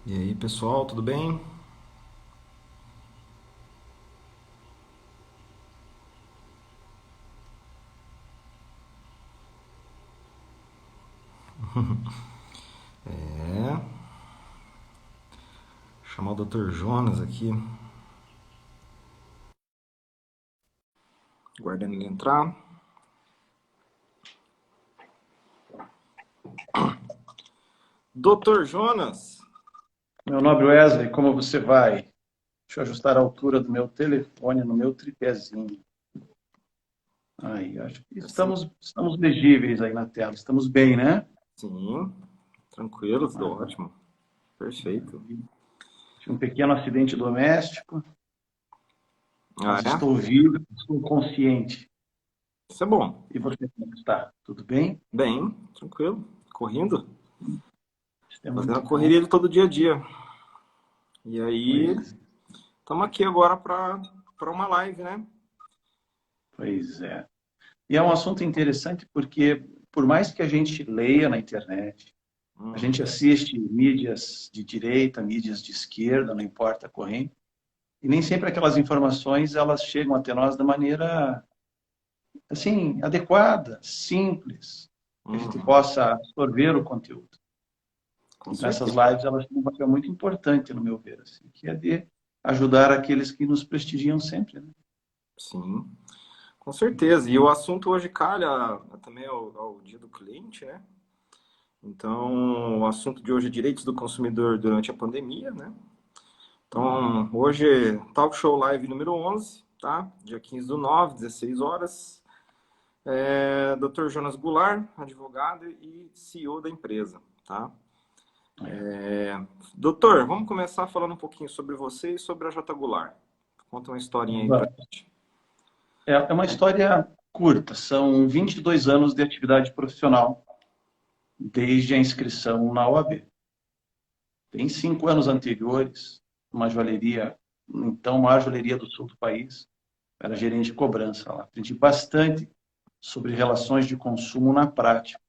E aí, pessoal, tudo bem? É, chamar o Dr. Jonas aqui, guardando ele entrar. Dr. Jonas! Meu nobre Wesley, como você vai? Deixa eu ajustar a altura do meu telefone no meu tripézinho. Aí, acho que Assim, estamos legíveis aí na tela. Estamos bem, né? sim, tranquilo, tudo Ah, ótimo. Perfeito. tive um pequeno acidente doméstico, Ah, mas é? estou vivo, estou consciente. Isso é bom. E você, como está? Tudo bem? Bem, tranquilo. Correndo, Isso é fazendo muito a bom. correria de todo dia a dia. E aí, Pois, estamos aqui agora para uma live, né? pois é. E é um assunto interessante porque, por mais que a gente leia na internet, a Uhum. gente assiste mídias de direita, mídias de esquerda, não importa a corrente, e nem sempre aquelas informações elas chegam até nós da maneira assim adequada, simples, que a gente Uhum. possa absorver o conteúdo. Com Então essas certeza. lives elas têm um papel muito importante no meu ver, assim, que é de ajudar aqueles que nos prestigiam sempre, né? Sim, com certeza. E o assunto hoje calha também ao dia do cliente, né? Então, o assunto de hoje é direitos do consumidor durante a pandemia, né? Então, hoje, Talk Show Live número 11, tá? Dia 15 do 9, 16 horas. Dr. Jonas Goulart, advogado e CEO da empresa, tá? É. Doutor, vamos começar falando um pouquinho sobre você e sobre a J. Goulart. Conta uma historinha aí pra gente. É uma história curta, são 22 anos de atividade profissional, desde a inscrição na OAB. Tem 5 anos anteriores, uma joalheria, então, maior joalheria do sul do país, era gerente de cobrança lá. Aprendi bastante sobre relações de consumo na prática.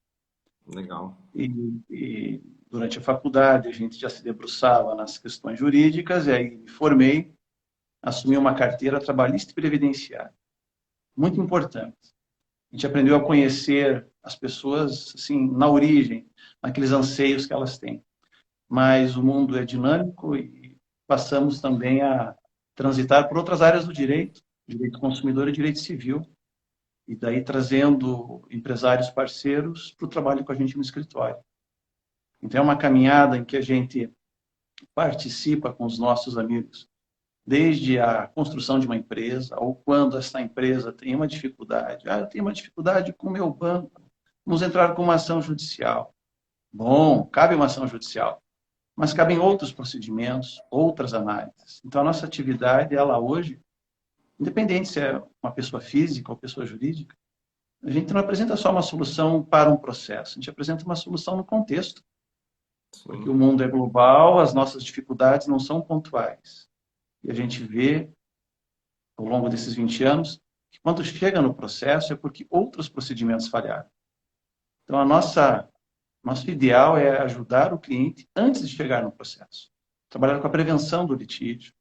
Legal. E durante a faculdade a gente já se debruçava nas questões jurídicas, e aí me formei, assumi uma carteira trabalhista e previdenciária. Muito importante. A gente aprendeu a conhecer as pessoas assim na origem, naqueles anseios que elas têm. Mas o mundo é dinâmico e passamos também a transitar por outras áreas do direito, direito consumidor e direito civil, e daí trazendo empresários parceiros para o trabalho com a gente no escritório. Então é uma caminhada em que a gente participa com os nossos amigos, desde a construção de uma empresa, ou quando essa empresa tem uma dificuldade. Ah, eu tenho uma dificuldade com o meu banco, vamos entrar com uma ação judicial. Bom, cabe uma ação judicial, mas cabem outros procedimentos, outras análises. Então a nossa atividade, ela hoje, independente se é uma pessoa física ou pessoa jurídica, a gente não apresenta só uma solução para um processo, a gente apresenta uma solução no contexto, porque Sim. o mundo é global, as nossas dificuldades não são pontuais. E a gente vê, ao longo desses 20 anos, que quando chega no processo é porque outros procedimentos falharam. Então, nosso ideal é ajudar o cliente antes de chegar no processo. Trabalhar com a prevenção do litígio.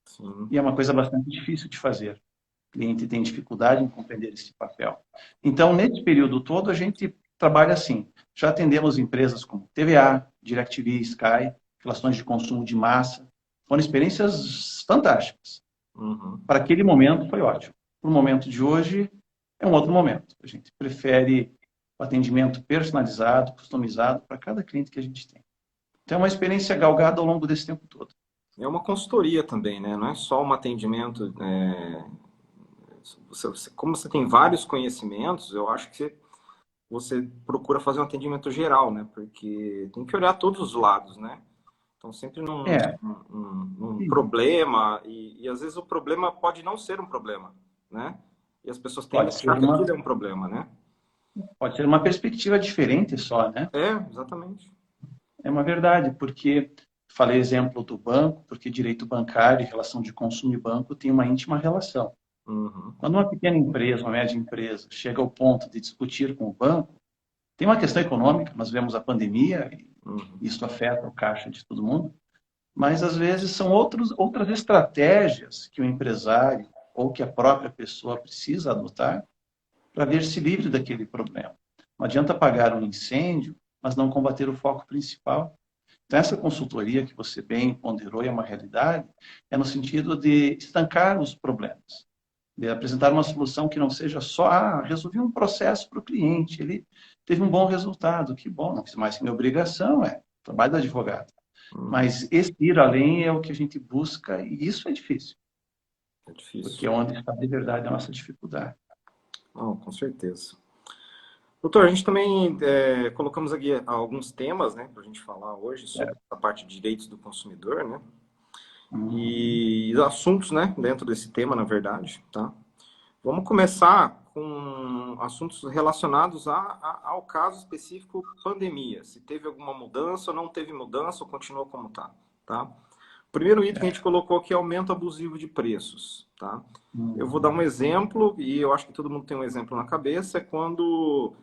Sim. E é uma coisa bastante difícil de fazer. O cliente tem dificuldade em compreender esse papel. Então, nesse período todo, a gente trabalha assim. Já atendemos empresas como TVA, DirecTV, Sky, relações de consumo de massa. Foram experiências fantásticas. Uhum. Para aquele momento, foi ótimo. Para o momento de hoje, é um outro momento. A gente prefere o atendimento personalizado, customizado para cada cliente que a gente tem. Então, é uma experiência galgada ao longo desse tempo todo. É uma consultoria também, né? Não é só um atendimento. Como você tem vários conhecimentos, eu acho que você procura fazer um atendimento geral, né? Porque tem que olhar todos os lados, né? Então, sempre É, num problema, e às vezes o problema pode não ser um problema, né? E as pessoas tendem pode a ser achar que uma, aquilo é um problema, né? pode ser uma perspectiva diferente só, né? É, exatamente. É uma verdade, porque falei exemplo do banco, porque direito bancário e relação de consumo e banco tem uma íntima relação. Uhum, Quando uma pequena empresa, uma média empresa, chega ao ponto de discutir com o banco, tem uma questão econômica, nós vemos a pandemia, e uhum. isso afeta o caixa de todo mundo, Mas, às vezes, são outras estratégias que o empresário ou que a própria pessoa precisa adotar para ver se livre daquele problema. Não adianta apagar um incêndio, mas não combater o foco principal. Então, essa consultoria que você bem ponderou e é uma realidade, é no sentido de estancar os problemas, de apresentar uma solução que não seja só, resolvi um processo para o cliente, ele teve um bom resultado, que bom, não fiz mais que minha obrigação, trabalho do advogado. Uhum. Mas esse ir além é o que a gente busca e isso é difícil, É difícil. porque é onde está de verdade a nossa dificuldade. Não, com certeza. Doutor, a gente também colocamos aqui alguns temas, né, para a gente falar hoje sobre a parte de direitos do consumidor, né, Uhum. e assuntos, né, dentro desse tema, na verdade, tá? Vamos começar com assuntos relacionados ao caso específico pandemia. Se teve alguma mudança ou não teve mudança ou continua como tá, tá? O primeiro item que a gente colocou aqui é aumento abusivo de preços, tá? Eu vou dar um Uhum. exemplo, e eu acho que todo mundo tem um exemplo na cabeça, é quando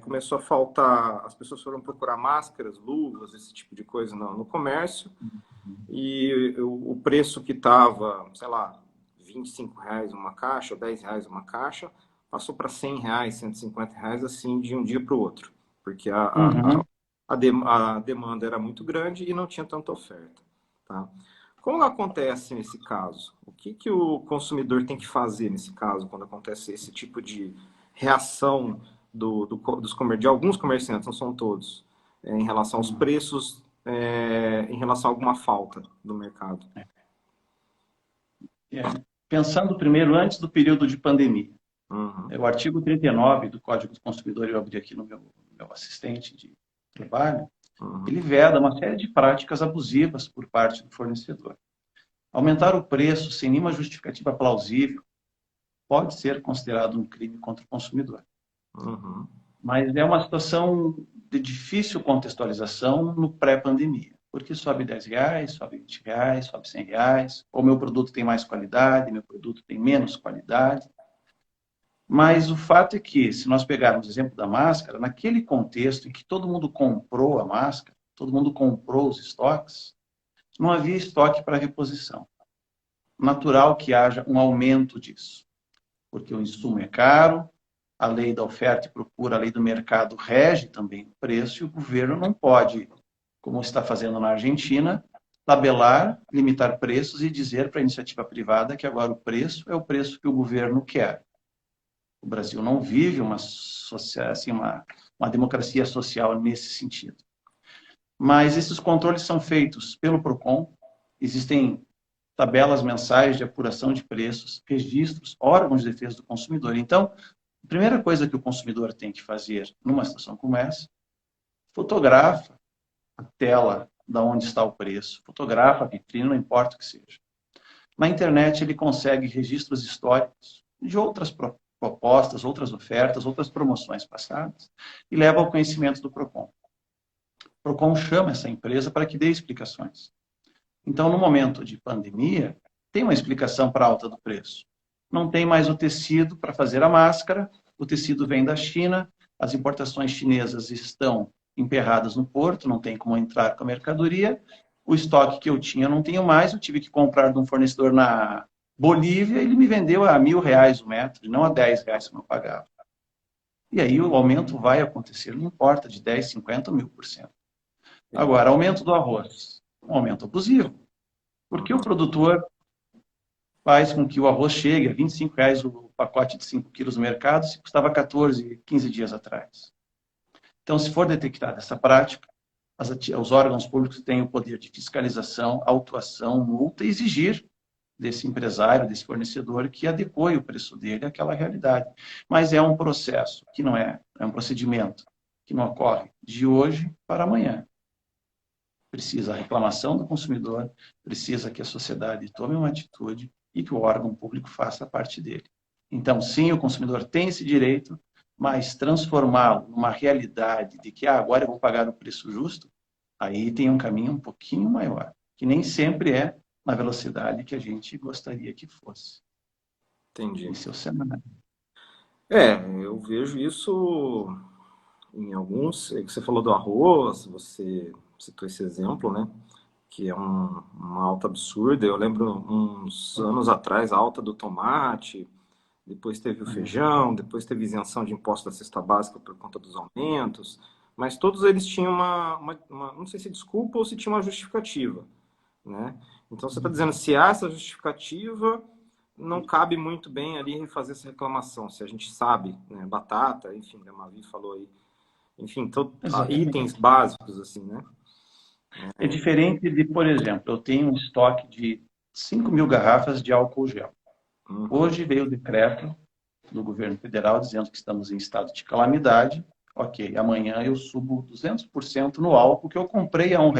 começou a faltar, as pessoas foram procurar máscaras, luvas, esse tipo de coisa no comércio, e o preço que estava, sei lá, R$ 25 uma caixa, ou R$ 10 uma caixa, passou para R$ 100, R$ 150, assim, de um dia para o outro, porque Uhum. a demanda era muito grande e não tinha tanta oferta, tá? Como acontece nesse caso? O que o consumidor tem que fazer nesse caso, quando acontece esse tipo de reação de alguns comerciantes, não são todos, em relação aos Uhum. preços, em relação a alguma falta do mercado? Pensando primeiro antes do período de pandemia. Uhum, O artigo 39 do Código do Consumidor, eu abri aqui no meu assistente de trabalho, uhum, ele veda uma série de práticas abusivas por parte do fornecedor. Aumentar o preço sem nenhuma justificativa plausível pode ser considerado um crime contra o consumidor. uhum, Mas é uma situação de difícil contextualização no pré-pandemia. Porque sobe R$ 10, sobe R$ 20, sobe R$ 100, ou meu produto tem mais qualidade, meu produto tem menos qualidade. Mas o fato é que, se nós pegarmos o exemplo da máscara, naquele contexto em que todo mundo comprou a máscara, todo mundo comprou os estoques, não havia estoque para reposição. Natural que haja um aumento disso, porque o insumo é caro, a lei da oferta e procura, a lei do mercado rege também o preço, e o governo não pode, como está fazendo na Argentina, tabelar, limitar preços e dizer para a iniciativa privada que agora o preço é o preço que o governo quer. O Brasil não vive uma democracia social nesse sentido. Mas esses controles são feitos pelo PROCON, existem tabelas mensais de apuração de preços, registros, órgãos de defesa do consumidor. Então, a primeira coisa que o consumidor tem que fazer numa situação como essa, fotografa a tela da onde está o preço, fotografa a vitrine, não importa o que seja. Na internet ele consegue registros históricos de outras propostas, outras ofertas, outras promoções passadas e leva ao conhecimento do PROCON. O PROCON chama essa empresa para que dê explicações. Então, no momento de pandemia, tem uma explicação para a alta do preço. Não tem mais o tecido para fazer a máscara, o tecido vem da China, as importações chinesas estão emperradas no porto, não tem como entrar com a mercadoria, o estoque que eu tinha não tenho mais, eu tive que comprar de um fornecedor na Bolívia, ele me vendeu a R$ 1.000 o metro, não a R$ 10 como eu pagava. E aí o aumento vai acontecer, não importa, de 10, 50 ou 1.000%. entendi. Agora, aumento do arroz, um aumento abusivo, porque o Uhum, produtor faz com que o arroz chegue a R$ 25 o pacote de 5 quilos no mercado, se custava 14, 15 dias atrás. Então, se for detectada essa prática, os órgãos públicos têm o poder de fiscalização, autuação, multa e exigir desse empresário, desse fornecedor, que adeque o preço dele àquela realidade. Mas é um processo que não é um procedimento que não ocorre de hoje para amanhã. Precisa a reclamação do consumidor, precisa que a sociedade tome uma atitude e que o órgão público faça a parte dele. Então, sim, o consumidor tem esse direito, mas transformá-lo numa realidade de que agora eu vou pagar o preço justo, aí tem um caminho um pouquinho maior, que nem sempre é na velocidade que a gente gostaria que fosse. entendi. Esse é o cenário. Eu vejo isso em alguns. Você falou do arroz, você citou esse exemplo, né? que é uma alta absurda. Eu lembro uns anos atrás, a alta do tomate, depois teve o feijão, depois teve isenção de imposto da cesta básica por conta dos aumentos, mas todos eles tinham não sei se desculpa ou se tinha uma justificativa, né? Então você está dizendo, se há essa justificativa, não cabe muito bem ali fazer essa reclamação, se a gente sabe, né? Batata, enfim, a Mavi falou aí, enfim, itens Exatamente. básicos, assim, né? É diferente de, por exemplo, eu tenho um estoque de 5.000 garrafas de álcool gel. Uhum. Hoje veio o decreto do governo federal dizendo que estamos em estado de calamidade. Ok, amanhã eu subo 200% no álcool que eu comprei a R$ 1.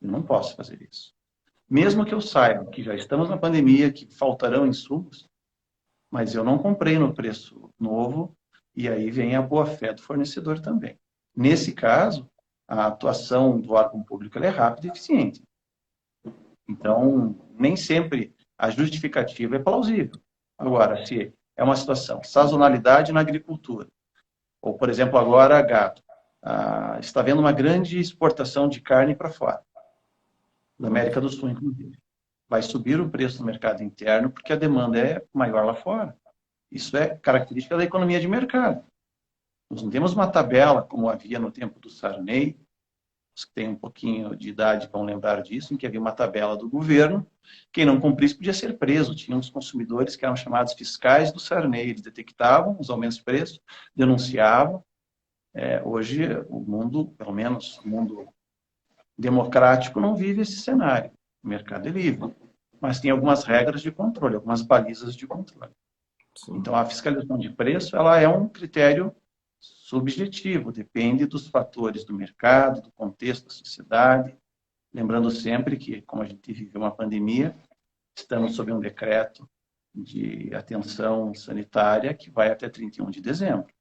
Eu não posso fazer isso. Mesmo que eu saiba que já estamos na pandemia, que faltarão insumos, mas eu não comprei no preço novo, e aí vem a boa-fé do fornecedor também. Nesse caso, a atuação do órgão público é rápida e eficiente. Então, nem sempre a justificativa é plausível. Agora, se é uma situação, sazonalidade na agricultura, ou, por exemplo, agora gado, está havendo uma grande exportação de carne para fora, da América do Sul, inclusive. Vai subir o preço no mercado interno porque a demanda é maior lá fora. Isso é característica da economia de mercado. Nós não temos uma tabela, como havia no tempo do Sarney, os que têm um pouquinho de idade vão lembrar disso, em que havia uma tabela do governo, quem não cumprisse podia ser preso. Tinha uns consumidores que eram chamados fiscais do Sarney, eles detectavam os aumentos de preço, denunciavam. Hoje, o mundo, pelo menos o mundo democrático, não vive esse cenário. O mercado é livre, mas tem algumas regras de controle, algumas balizas de controle. Sim. Então, a fiscalização de preço ela é um critério subjetivo, depende dos fatores do mercado, do contexto da sociedade. Lembrando sempre que, como a gente vive uma pandemia, estamos sob um decreto de atenção sanitária que vai até 31 de dezembro.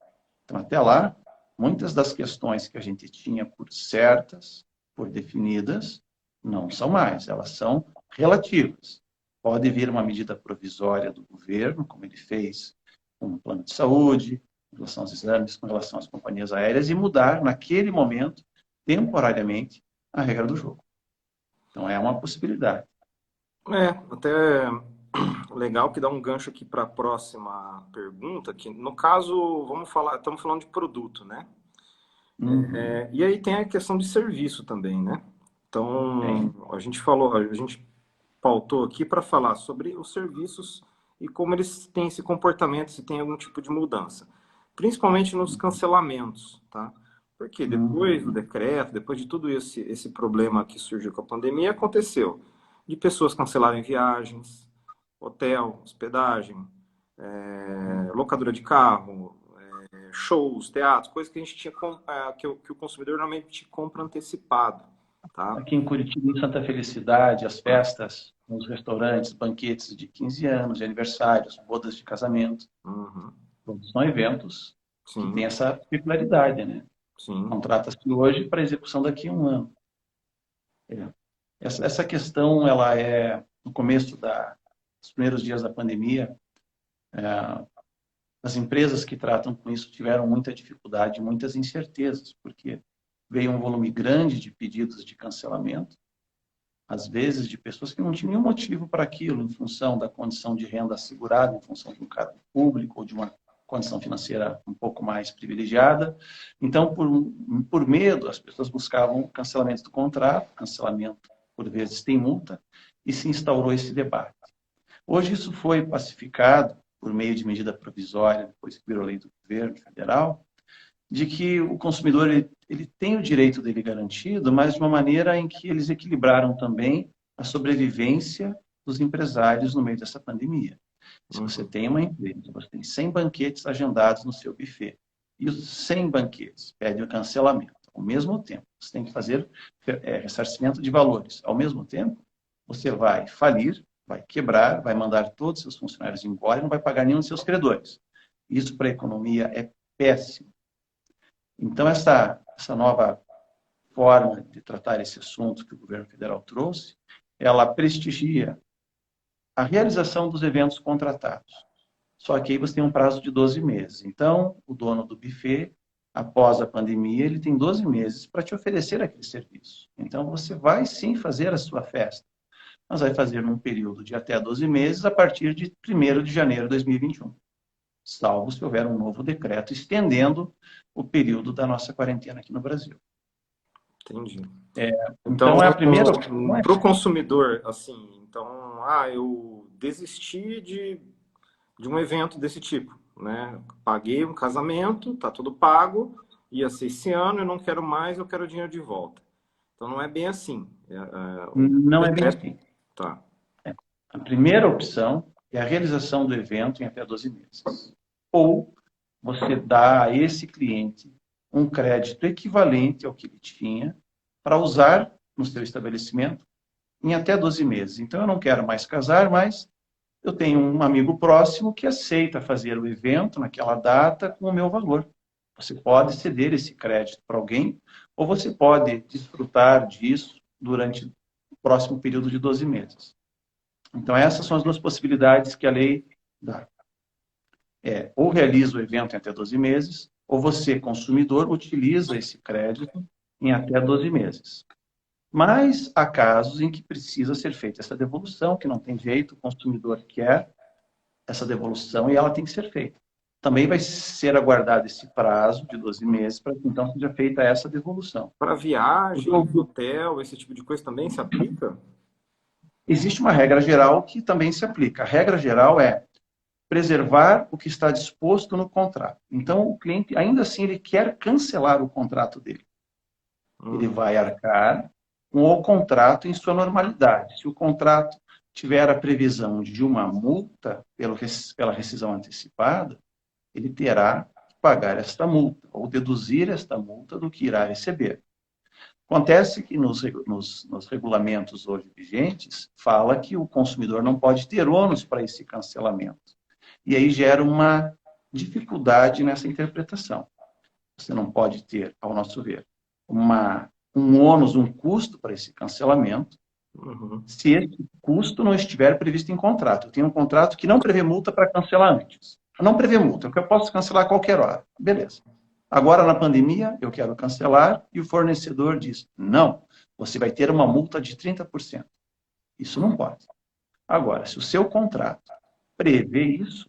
Então, até lá, muitas das questões que a gente tinha por certas, por definidas, não são mais, elas são relativas. Pode vir uma medida provisória do governo, como ele fez com o plano de saúde, em relação aos exames, com relação às companhias aéreas, e mudar, naquele momento, temporariamente, a regra do jogo. Então, é uma possibilidade. Até legal que dá um gancho aqui para a próxima pergunta, que no caso, estamos falando de produto, né? Uhum. E aí tem a questão de serviço também, né? Então, Tem. a gente pautou aqui para falar sobre os serviços e como eles têm esse comportamento, se tem algum tipo de mudança. Principalmente nos cancelamentos, tá? Porque depois do Uhum. decreto, depois de tudo esse problema que surgiu com a pandemia, aconteceu de pessoas cancelarem viagens, hotel, hospedagem, locadora de carro, shows, teatros, coisas que a gente tinha que o consumidor normalmente compra antecipado, tá? Aqui em Curitiba, em Santa Felicidade, as festas nos restaurantes, banquetes de 15 anos, de aniversários, bodas de casamento, Uhum. todos são eventos que têm Sim, essa peculiaridade, né? sim. Contrata-se hoje para execução daqui a um ano. É. Essa questão, ela é, no começo dos primeiros dias da pandemia, as empresas que tratam com isso tiveram muita dificuldade, muitas incertezas, porque veio um volume grande de pedidos de cancelamento, às vezes de pessoas que não tinham nenhum motivo para aquilo, em função da condição de renda assegurada, em função de um cargo público ou de uma condição financeira um pouco mais privilegiada. Então, por medo, as pessoas buscavam cancelamento do contrato, cancelamento, por vezes, tem multa, e se instaurou esse debate. Hoje isso foi pacificado por meio de medida provisória, depois que virou lei do governo federal, de que o consumidor ele tem o direito dele garantido, mas de uma maneira em que eles equilibraram também a sobrevivência dos empresários no meio dessa pandemia. Se você Uhum. tem uma empresa, você tem 100 banquetes agendados no seu buffet, e os 100 banquetes pedem o cancelamento ao mesmo tempo, você tem que fazer ressarcimento de valores. Ao mesmo tempo, você vai falir, vai quebrar, vai mandar todos os seus funcionários embora e não vai pagar nenhum dos seus credores. Isso para a economia é péssimo. Então, essa nova forma de tratar esse assunto que o governo federal trouxe, ela prestigia a realização dos eventos contratados. Só que aí você tem um prazo de 12 meses. Então, o dono do buffet, após a pandemia, ele tem 12 meses para te oferecer aquele serviço. Então, você vai sim fazer a sua festa, mas vai fazer num período de até 12 meses a partir de 1º de janeiro de 2021, salvo se houver um novo decreto estendendo o período da nossa quarentena aqui no Brasil. Entendi. Então, Então, é a primeira opção. para o consumidor, assim, então, eu desisti de um evento desse tipo, né? Paguei um casamento, tá tudo pago, ia ser esse ano, eu não quero mais, eu quero o dinheiro de volta. Então, não é bem assim. O Não é bem decreto, assim. tá. A primeira opção é a realização do evento em até 12 meses. Ou você dá a esse cliente um crédito equivalente ao que ele tinha para usar no seu estabelecimento em até 12 meses. Então, eu não quero mais casar, mas eu tenho um amigo próximo que aceita fazer o evento naquela data com o meu valor. Você pode ceder esse crédito para alguém, ou você pode desfrutar disso durante o próximo período de 12 meses. Então, essas são as duas possibilidades que a lei dá. Ou realiza o evento em até 12 meses, ou você, consumidor, utiliza esse crédito em até 12 meses. Mas há casos em que precisa ser feita essa devolução, que não tem jeito, o consumidor quer essa devolução e ela tem que ser feita. Também vai ser aguardado esse prazo de 12 meses para que então seja feita essa devolução. Para viagens, hotel, esse tipo de coisa também se aplica? Existe uma regra geral que também se aplica. A regra geral é preservar o que está disposto no contrato. Então, o cliente, ainda assim, ele quer cancelar o contrato dele. Ele vai arcar com o contrato em sua normalidade. Se o contrato tiver a previsão de uma multa pela rescisão antecipada, ele terá que pagar esta multa, ou deduzir esta multa do que irá receber. Acontece que nos regulamentos hoje vigentes, fala que o consumidor não pode ter ônus para esse cancelamento. E aí gera uma dificuldade nessa interpretação. Você não pode ter, ao nosso ver, um ônus, um custo para esse cancelamento, se esse custo não estiver previsto em contrato. Eu tenho um contrato que não prevê multa para cancelar antes. Não prevê multa, porque eu posso cancelar a qualquer hora. Beleza. Agora, na pandemia, eu quero cancelar e o fornecedor diz, não, você vai ter uma multa de 30%. Isso não pode. Agora, se o seu contrato prevê isso,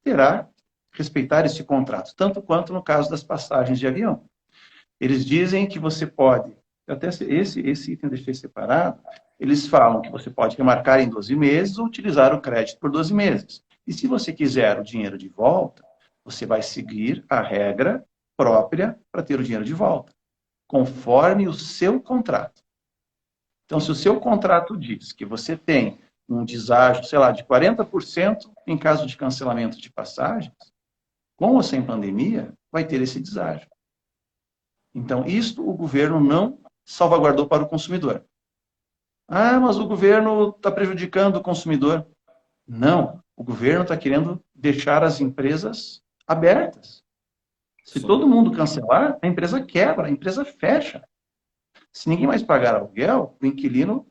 terá que respeitar esse contrato, tanto quanto no caso das passagens de avião. Eles dizem que você pode, até esse item eu deixei separado, eles falam que você pode remarcar em 12 meses ou utilizar o crédito por 12 meses. E se você quiser o dinheiro de volta, você vai seguir a regra própria para ter o dinheiro de volta, conforme o seu contrato. Então, se o seu contrato diz que você tem um deságio, sei lá, de 40% em caso de cancelamento de passagens, com ou sem pandemia, vai ter esse deságio. Então, isto o governo não salvaguardou para o consumidor. Mas o governo está prejudicando o consumidor. Não, o governo está querendo deixar as empresas abertas. Se todo mundo cancelar, a empresa quebra, a empresa fecha. Se ninguém mais pagar aluguel, o inquilino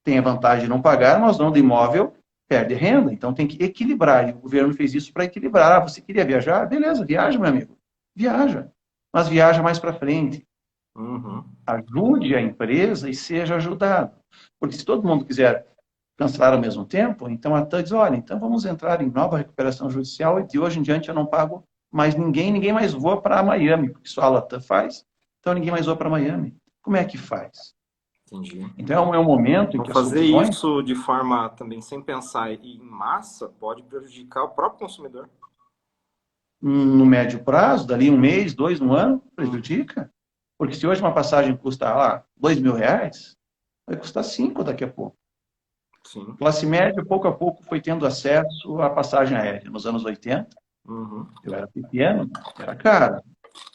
tem a vantagem de não pagar, mas o dono do imóvel perde renda. Então tem que equilibrar. E o governo fez isso para equilibrar. Você queria viajar? Beleza, viaja, meu amigo. Viaja. Mas viaja mais para frente. Ajude a empresa e seja ajudado. Porque se todo mundo quiser cancelar ao mesmo tempo, então a TAM diz, olha, então vamos entrar em nova recuperação judicial e de hoje em diante eu não pago mais ninguém mais voa para Miami, porque só a Latam faz, então ninguém mais voa para Miami. Como é que faz? Entendi. Então é um momento em que as fazer soluções... isso de forma também sem pensar em massa pode prejudicar o próprio consumidor. No médio prazo, dali um mês, 2, um ano, prejudica. Porque se hoje uma passagem custa lá R$2.000, vai custar 5 daqui a pouco. Sim. Classe média, pouco a pouco, foi tendo acesso à passagem aérea. Nos anos 80, eu era pequeno, era caro.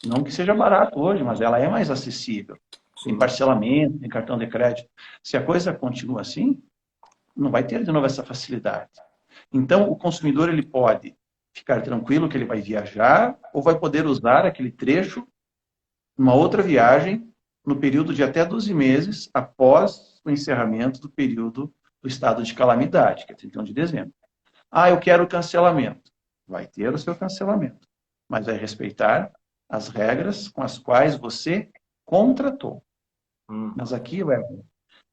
Não que seja barato hoje, mas ela é mais acessível. Tem parcelamento, tem cartão de crédito. Se a coisa continua assim, não vai ter de novo essa facilidade. Então, o consumidor ele pode ficar tranquilo que ele vai viajar ou vai poder usar aquele trecho numa outra viagem no período de até 12 meses após o encerramento do período do estado de calamidade, que é 31 de dezembro. Eu quero cancelamento. Vai ter o seu cancelamento, mas vai respeitar as regras com as quais você contratou. Mas aqui, Weber,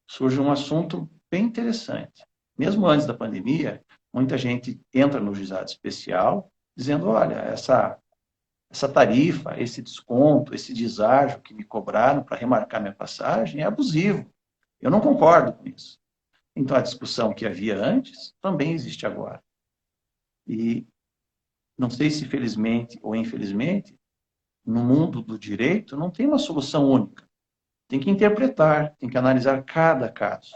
surge um assunto bem interessante. Mesmo antes da pandemia, muita gente entra no juizado especial dizendo, olha, essa tarifa, esse desconto, esse deságio que me cobraram para remarcar minha passagem é abusivo. Eu não concordo com isso. Então, a discussão que havia antes também existe agora. E não sei se felizmente ou infelizmente, no mundo do direito não tem uma solução única. Tem que interpretar, tem que analisar cada caso.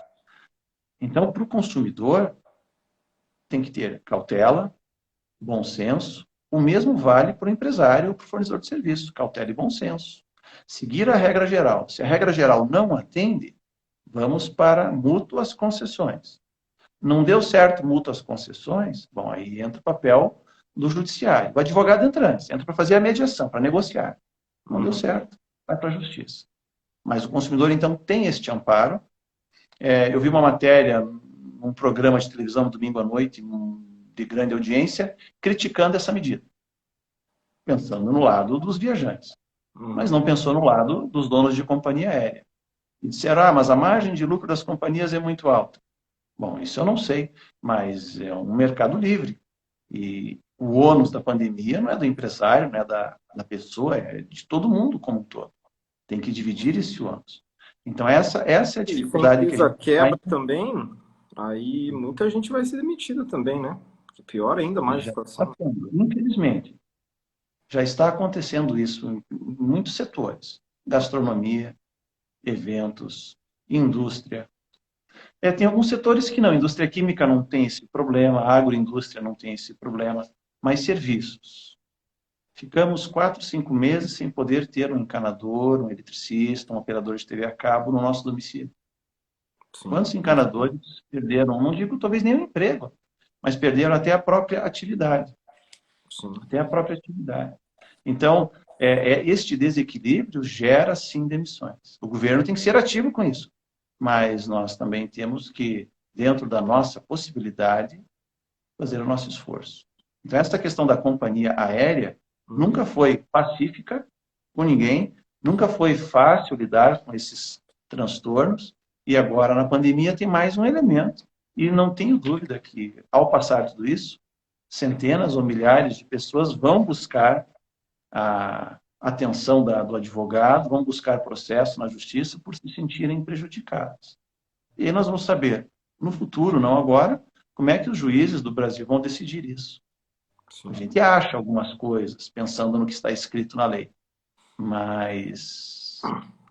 Então, para o consumidor, tem que ter cautela, bom senso. O mesmo vale para o empresário ou para o fornecedor de serviço, cautela e bom senso. Seguir a regra geral. Se a regra geral não atende, vamos para mútuas concessões. Não deu certo mútuas concessões, bom, aí entra o papel do judiciário. O advogado entra antes, entra para fazer a mediação, para negociar. Não deu certo, vai para a justiça. Mas o consumidor, então, tem este amparo. Eu vi uma matéria, um programa de televisão, domingo à noite, de grande audiência, criticando essa medida. Pensando no lado dos viajantes. Mas não pensou no lado dos donos de companhia aérea. E disseram, mas a margem de lucro das companhias é muito alta. Bom, isso eu não sei, mas é um mercado livre. E o ônus da pandemia não é do empresário, não é da pessoa, é de todo mundo como um todo. Tem que dividir esse ônus. Então, essa é a dificuldade que a gente quebra também, aí muita gente vai ser demitida também, né? Que pior ainda mais a situação. Infelizmente, já está acontecendo isso em muitos setores. Gastronomia, eventos, indústria. Tem alguns setores que não. Indústria química não tem esse problema, a agroindústria não tem esse problema, mas serviços. Ficamos 4, 5 meses sem poder ter um encanador, um eletricista, um operador de TV a cabo no nosso domicílio. Sim. Quantos encanadores perderam, não digo talvez nem o emprego, mas perderam até a própria atividade. Sim. Até a própria atividade. Então, este desequilíbrio gera, sim, demissões. O governo tem que ser ativo com isso. Mas nós também temos que, dentro da nossa possibilidade, fazer o nosso esforço. Então, essa questão da companhia aérea nunca foi pacífica com ninguém, nunca foi fácil lidar com esses transtornos, e agora, na pandemia, tem mais um elemento. E não tenho dúvida que, ao passar tudo isso, centenas ou milhares de pessoas vão buscar a atenção do advogado, vão buscar processo na justiça por se sentirem prejudicados. E aí nós vamos saber, no futuro, não agora, como é que os juízes do Brasil vão decidir isso. Sim. A gente acha algumas coisas, pensando no que está escrito na lei, mas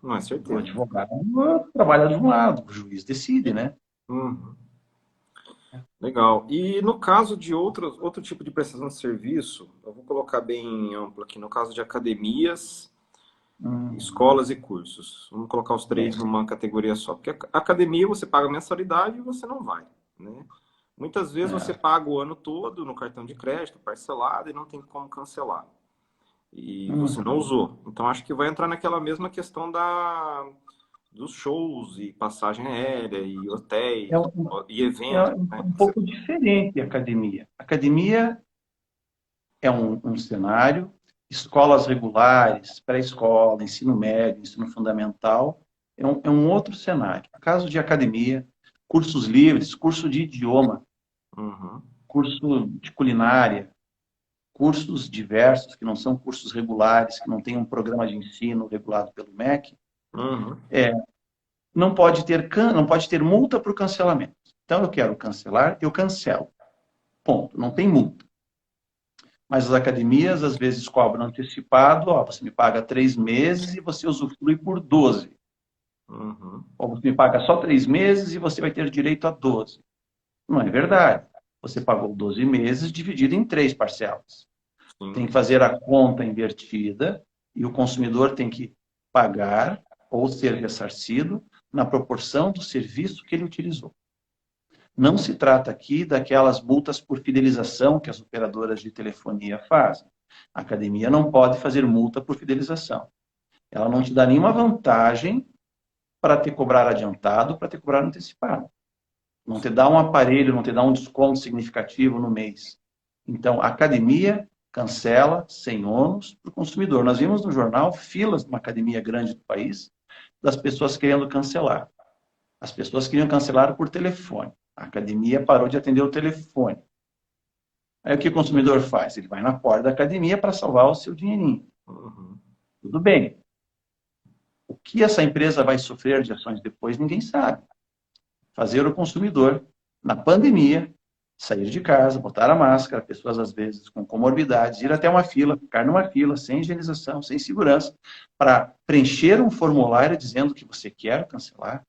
não é certeza. O advogado trabalha de um lado, o juiz decide, né? Legal. E no caso de outro tipo de prestação de serviço, eu vou colocar bem amplo aqui, no caso de academias, escolas e cursos. Vamos colocar os três numa categoria só. Porque a academia você paga mensalidade e você não vai, né? Muitas vezes você paga o ano todo no cartão de crédito, parcelado, e não tem como cancelar. E você não usou. Então, acho que vai entrar naquela mesma questão dos shows e passagem aérea e hotéis e eventos. É um pouco diferente a academia. A academia é um cenário, escolas regulares, pré-escola, ensino médio, ensino fundamental, é um outro cenário. No caso de academia, cursos livres, curso de idioma, curso de culinária, cursos diversos, que não são cursos regulares, que não têm um programa de ensino regulado pelo MEC, não pode ter multa para o cancelamento. Então, eu quero cancelar, eu cancelo. Ponto. Não tem multa. Mas as academias, às vezes, cobram antecipado, você me paga 3 meses e você usufrui por 12. Ou você me paga só 3 meses e você vai ter direito a 12. Não é verdade. Você pagou 12 meses dividido em 3 parcelas. Tem que fazer a conta invertida e o consumidor tem que pagar ou ser ressarcido na proporção do serviço que ele utilizou. Não se trata aqui daquelas multas por fidelização que as operadoras de telefonia fazem. A academia não pode fazer multa por fidelização. Ela não te dá nenhuma vantagem para te cobrar adiantado, para te cobrar antecipado. Não te dá um aparelho, não te dá um desconto significativo no mês. Então, a academia cancela sem ônus para o consumidor. Nós vimos no jornal filas de uma academia grande do país das pessoas querendo cancelar. As pessoas queriam cancelar por telefone. A academia parou de atender o telefone. Aí o que o consumidor faz? Ele vai na porta da academia para salvar o seu dinheirinho. Uhum. Tudo bem. O que essa empresa vai sofrer de ações depois, ninguém sabe. Fazer o consumidor, na pandemia, sair de casa, botar a máscara, pessoas às vezes com comorbidades, ir até uma fila, ficar numa fila, sem higienização, sem segurança, para preencher um formulário dizendo que você quer cancelar.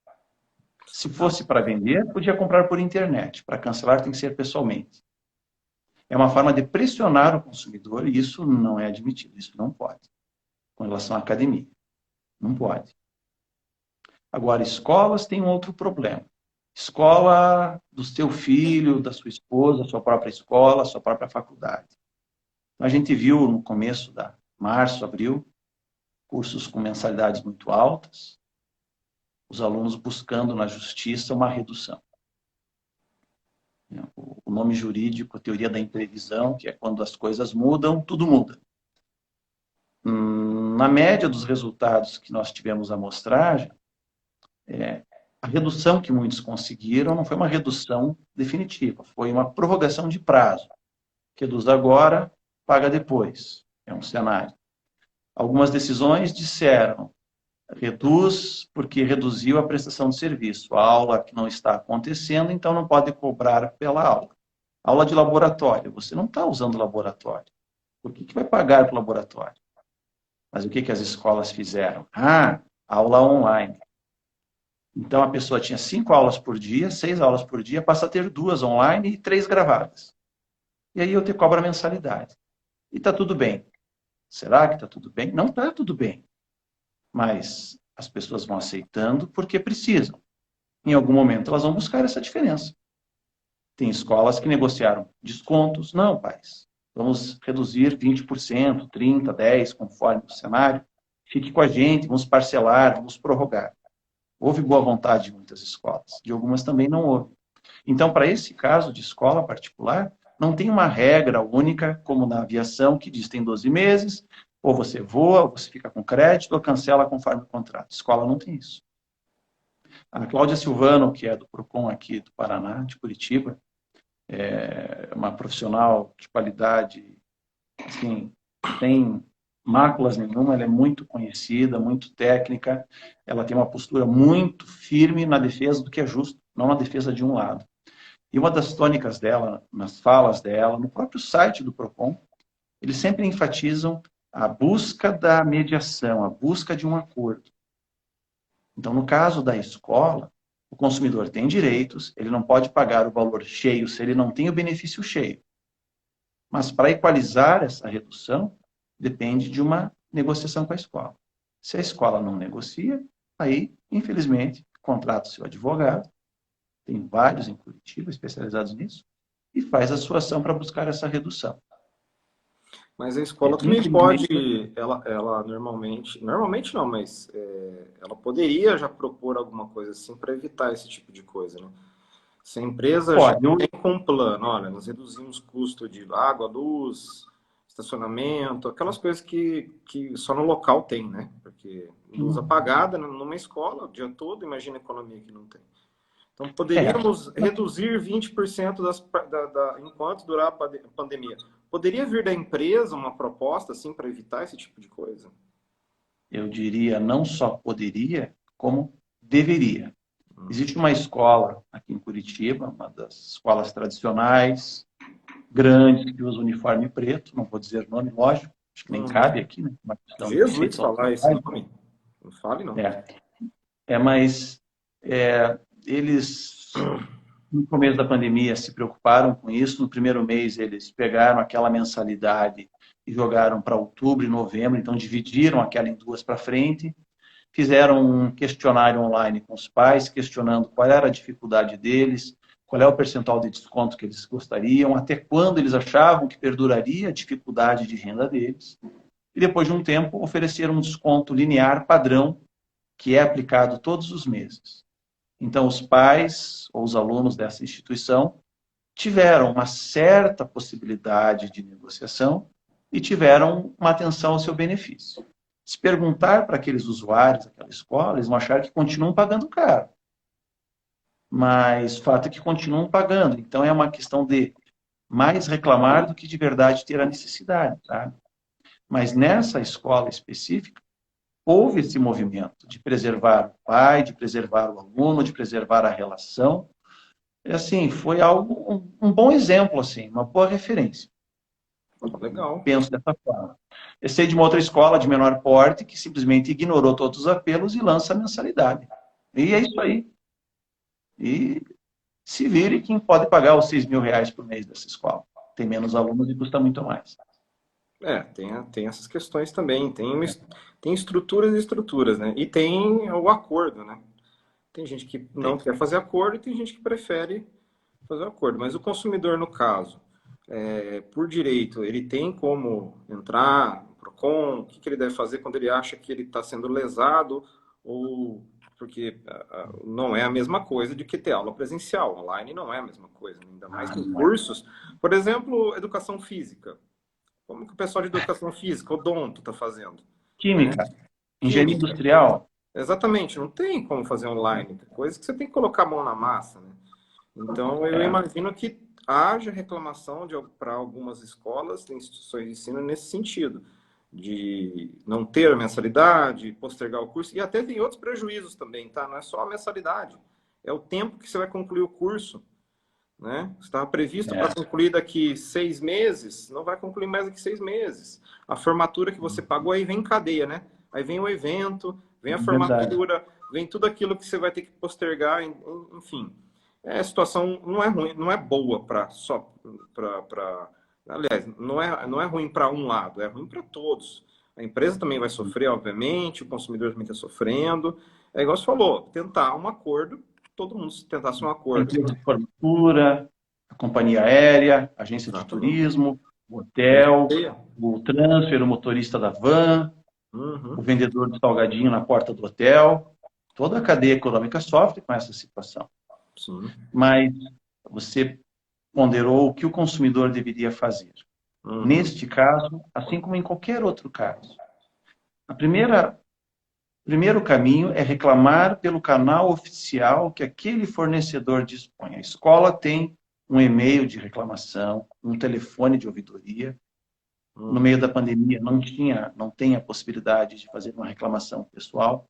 Se fosse para vender, podia comprar por internet. Para cancelar, tem que ser pessoalmente. É uma forma de pressionar o consumidor e isso não é admitido, isso não pode. Com relação à academia. Não pode. Agora, escolas têm um outro problema. Escola do seu filho, da sua esposa, sua própria escola, sua própria faculdade. A gente viu no começo da março, abril, cursos com mensalidades muito altas, os alunos buscando na justiça uma redução. O nome jurídico, a teoria da imprevisão, que é quando as coisas mudam, tudo muda. Na média dos resultados que nós tivemos a amostragem, a redução que muitos conseguiram não foi uma redução definitiva, foi uma prorrogação de prazo. Reduz agora, paga depois. É um cenário. Algumas decisões disseram, reduz porque reduziu a prestação de serviço. A aula que não está acontecendo, então não pode cobrar pela aula. Aula de laboratório, você não está usando laboratório. Por que vai pagar para o laboratório? Mas o que as escolas fizeram? Aula online. Então, a pessoa tinha 5 aulas por dia, 6 aulas por dia, passa a ter 2 online e 3 gravadas. E aí eu te cobro a mensalidade. E está tudo bem. Será que está tudo bem? Não está tudo bem. Mas as pessoas vão aceitando porque precisam. Em algum momento, elas vão buscar essa diferença. Tem escolas que negociaram descontos. Não, pais. Vamos reduzir 20%, 30%, 10%, conforme o cenário. Fique com a gente, vamos parcelar, vamos prorrogar. Houve boa vontade de muitas escolas, de algumas também não houve. Então, para esse caso de escola particular, não tem uma regra única, como na aviação, que diz que tem 12 meses, ou você voa, ou você fica com crédito, ou cancela conforme o contrato. Escola não tem isso. A Cláudia Silvano, que é do PROCON aqui do Paraná, de Curitiba, é uma profissional de qualidade, assim, tem máculas nenhuma, ela é muito conhecida, muito técnica, ela tem uma postura muito firme na defesa do que é justo, não na defesa de um lado. E uma das tônicas dela, nas falas dela, no próprio site do PROCON, eles sempre enfatizam a busca da mediação, a busca de um acordo. Então, no caso da escola, o consumidor tem direitos, ele não pode pagar o valor cheio se ele não tem o benefício cheio. Mas para equalizar essa redução, depende de uma negociação com a escola. Se a escola não negocia, aí, infelizmente, contrata o seu advogado, tem vários em Curitiba especializados nisso, e faz a sua ação para buscar essa redução. Mas a escola também pode, ela normalmente não, mas ela poderia já propor alguma coisa assim para evitar esse tipo de coisa, né? Se a empresa já tem com um plano, olha, nós reduzimos custo de água, luz, estacionamento, aquelas coisas que só no local tem, né? Porque luz apagada numa escola o dia todo, imagina a economia que não tem. Então, poderíamos reduzir 20% enquanto durar a pandemia. Poderia vir da empresa uma proposta assim para evitar esse tipo de coisa? Eu diria, não só poderia, como deveria. Existe uma escola aqui em Curitiba, uma das escolas tradicionais, grandes, que usa uniforme preto, não vou dizer nome, lógico, acho que nem cabe aqui, né? Jesus, falar esse nome. Não fale, não. Mas eles, no começo da pandemia, se preocuparam com isso. No primeiro mês, eles pegaram aquela mensalidade e jogaram para outubro e novembro, então dividiram aquela em 2 para frente. Fizeram um questionário online com os pais, questionando qual era a dificuldade deles, qual é o percentual de desconto que eles gostariam, até quando eles achavam que perduraria a dificuldade de renda deles. E depois de um tempo, ofereceram um desconto linear padrão, que é aplicado todos os meses. Então, os pais ou os alunos dessa instituição tiveram uma certa possibilidade de negociação, e tiveram uma atenção ao seu benefício. Se perguntar para aqueles usuários daquela escola, eles vão achar que continuam pagando caro. Mas o fato é que continuam pagando. Então, é uma questão de mais reclamar do que de verdade ter a necessidade. Tá? Mas nessa escola específica, houve esse movimento de preservar o pai, de preservar o aluno, de preservar a relação. E, assim, foi algo, um bom exemplo, assim, uma boa referência. Legal. Penso dessa forma. Eu sei de uma outra escola de menor porte que simplesmente ignorou todos os apelos e lança a mensalidade. E é isso aí. E se vire quem pode pagar os 6 mil reais por mês dessa escola. Tem menos alunos e custa muito mais. Tem essas questões também. Tem estruturas e estruturas, né? E tem o acordo, né? Tem gente que não quer fazer acordo e tem gente que prefere fazer acordo. Mas o consumidor, no caso, por direito, ele tem como entrar no PROCON? O que ele deve fazer quando ele acha que ele está sendo lesado? Ou porque não é a mesma coisa de que ter aula presencial. Online não é a mesma coisa, ainda mais com cursos. Por exemplo, educação física. Como que o pessoal de educação física, odonto, está fazendo? Química, Né? engenharia Química. industrial. Exatamente, não tem como fazer online. Coisa que você tem que colocar a mão na massa, né? Então, eu imagino que haja reclamação para algumas escolas, instituições de ensino nesse sentido, de não ter a mensalidade, postergar o curso, e até tem outros prejuízos também, tá? Não é só a mensalidade, é o tempo que você vai concluir o curso, né? Estava previsto para concluir daqui 6 meses, não vai concluir mais daqui 6 meses. A formatura que você pagou aí vem em cadeia, né? Aí vem o evento, vem a formatura, vem tudo aquilo que você vai ter que postergar, enfim. A situação não é ruim, não é boa aliás, não é ruim para um lado, é ruim para todos. A empresa também vai sofrer, obviamente, o consumidor também está sofrendo. É igual você falou, tentar um acordo, todo mundo tentasse um A acordo. empresa de formatura, a companhia aérea, a agência de turismo, o hotel, o transfer, o motorista da van, o vendedor de salgadinho na porta do hotel. Toda a cadeia econômica sofre com essa situação. Sim. Mas você ponderou o que o consumidor deveria fazer. Neste caso, assim como em qualquer outro caso. O primeiro caminho é reclamar pelo canal oficial que aquele fornecedor dispõe. A escola tem um e-mail de reclamação, um telefone de ouvidoria. No meio da pandemia não tem a possibilidade de fazer uma reclamação pessoal.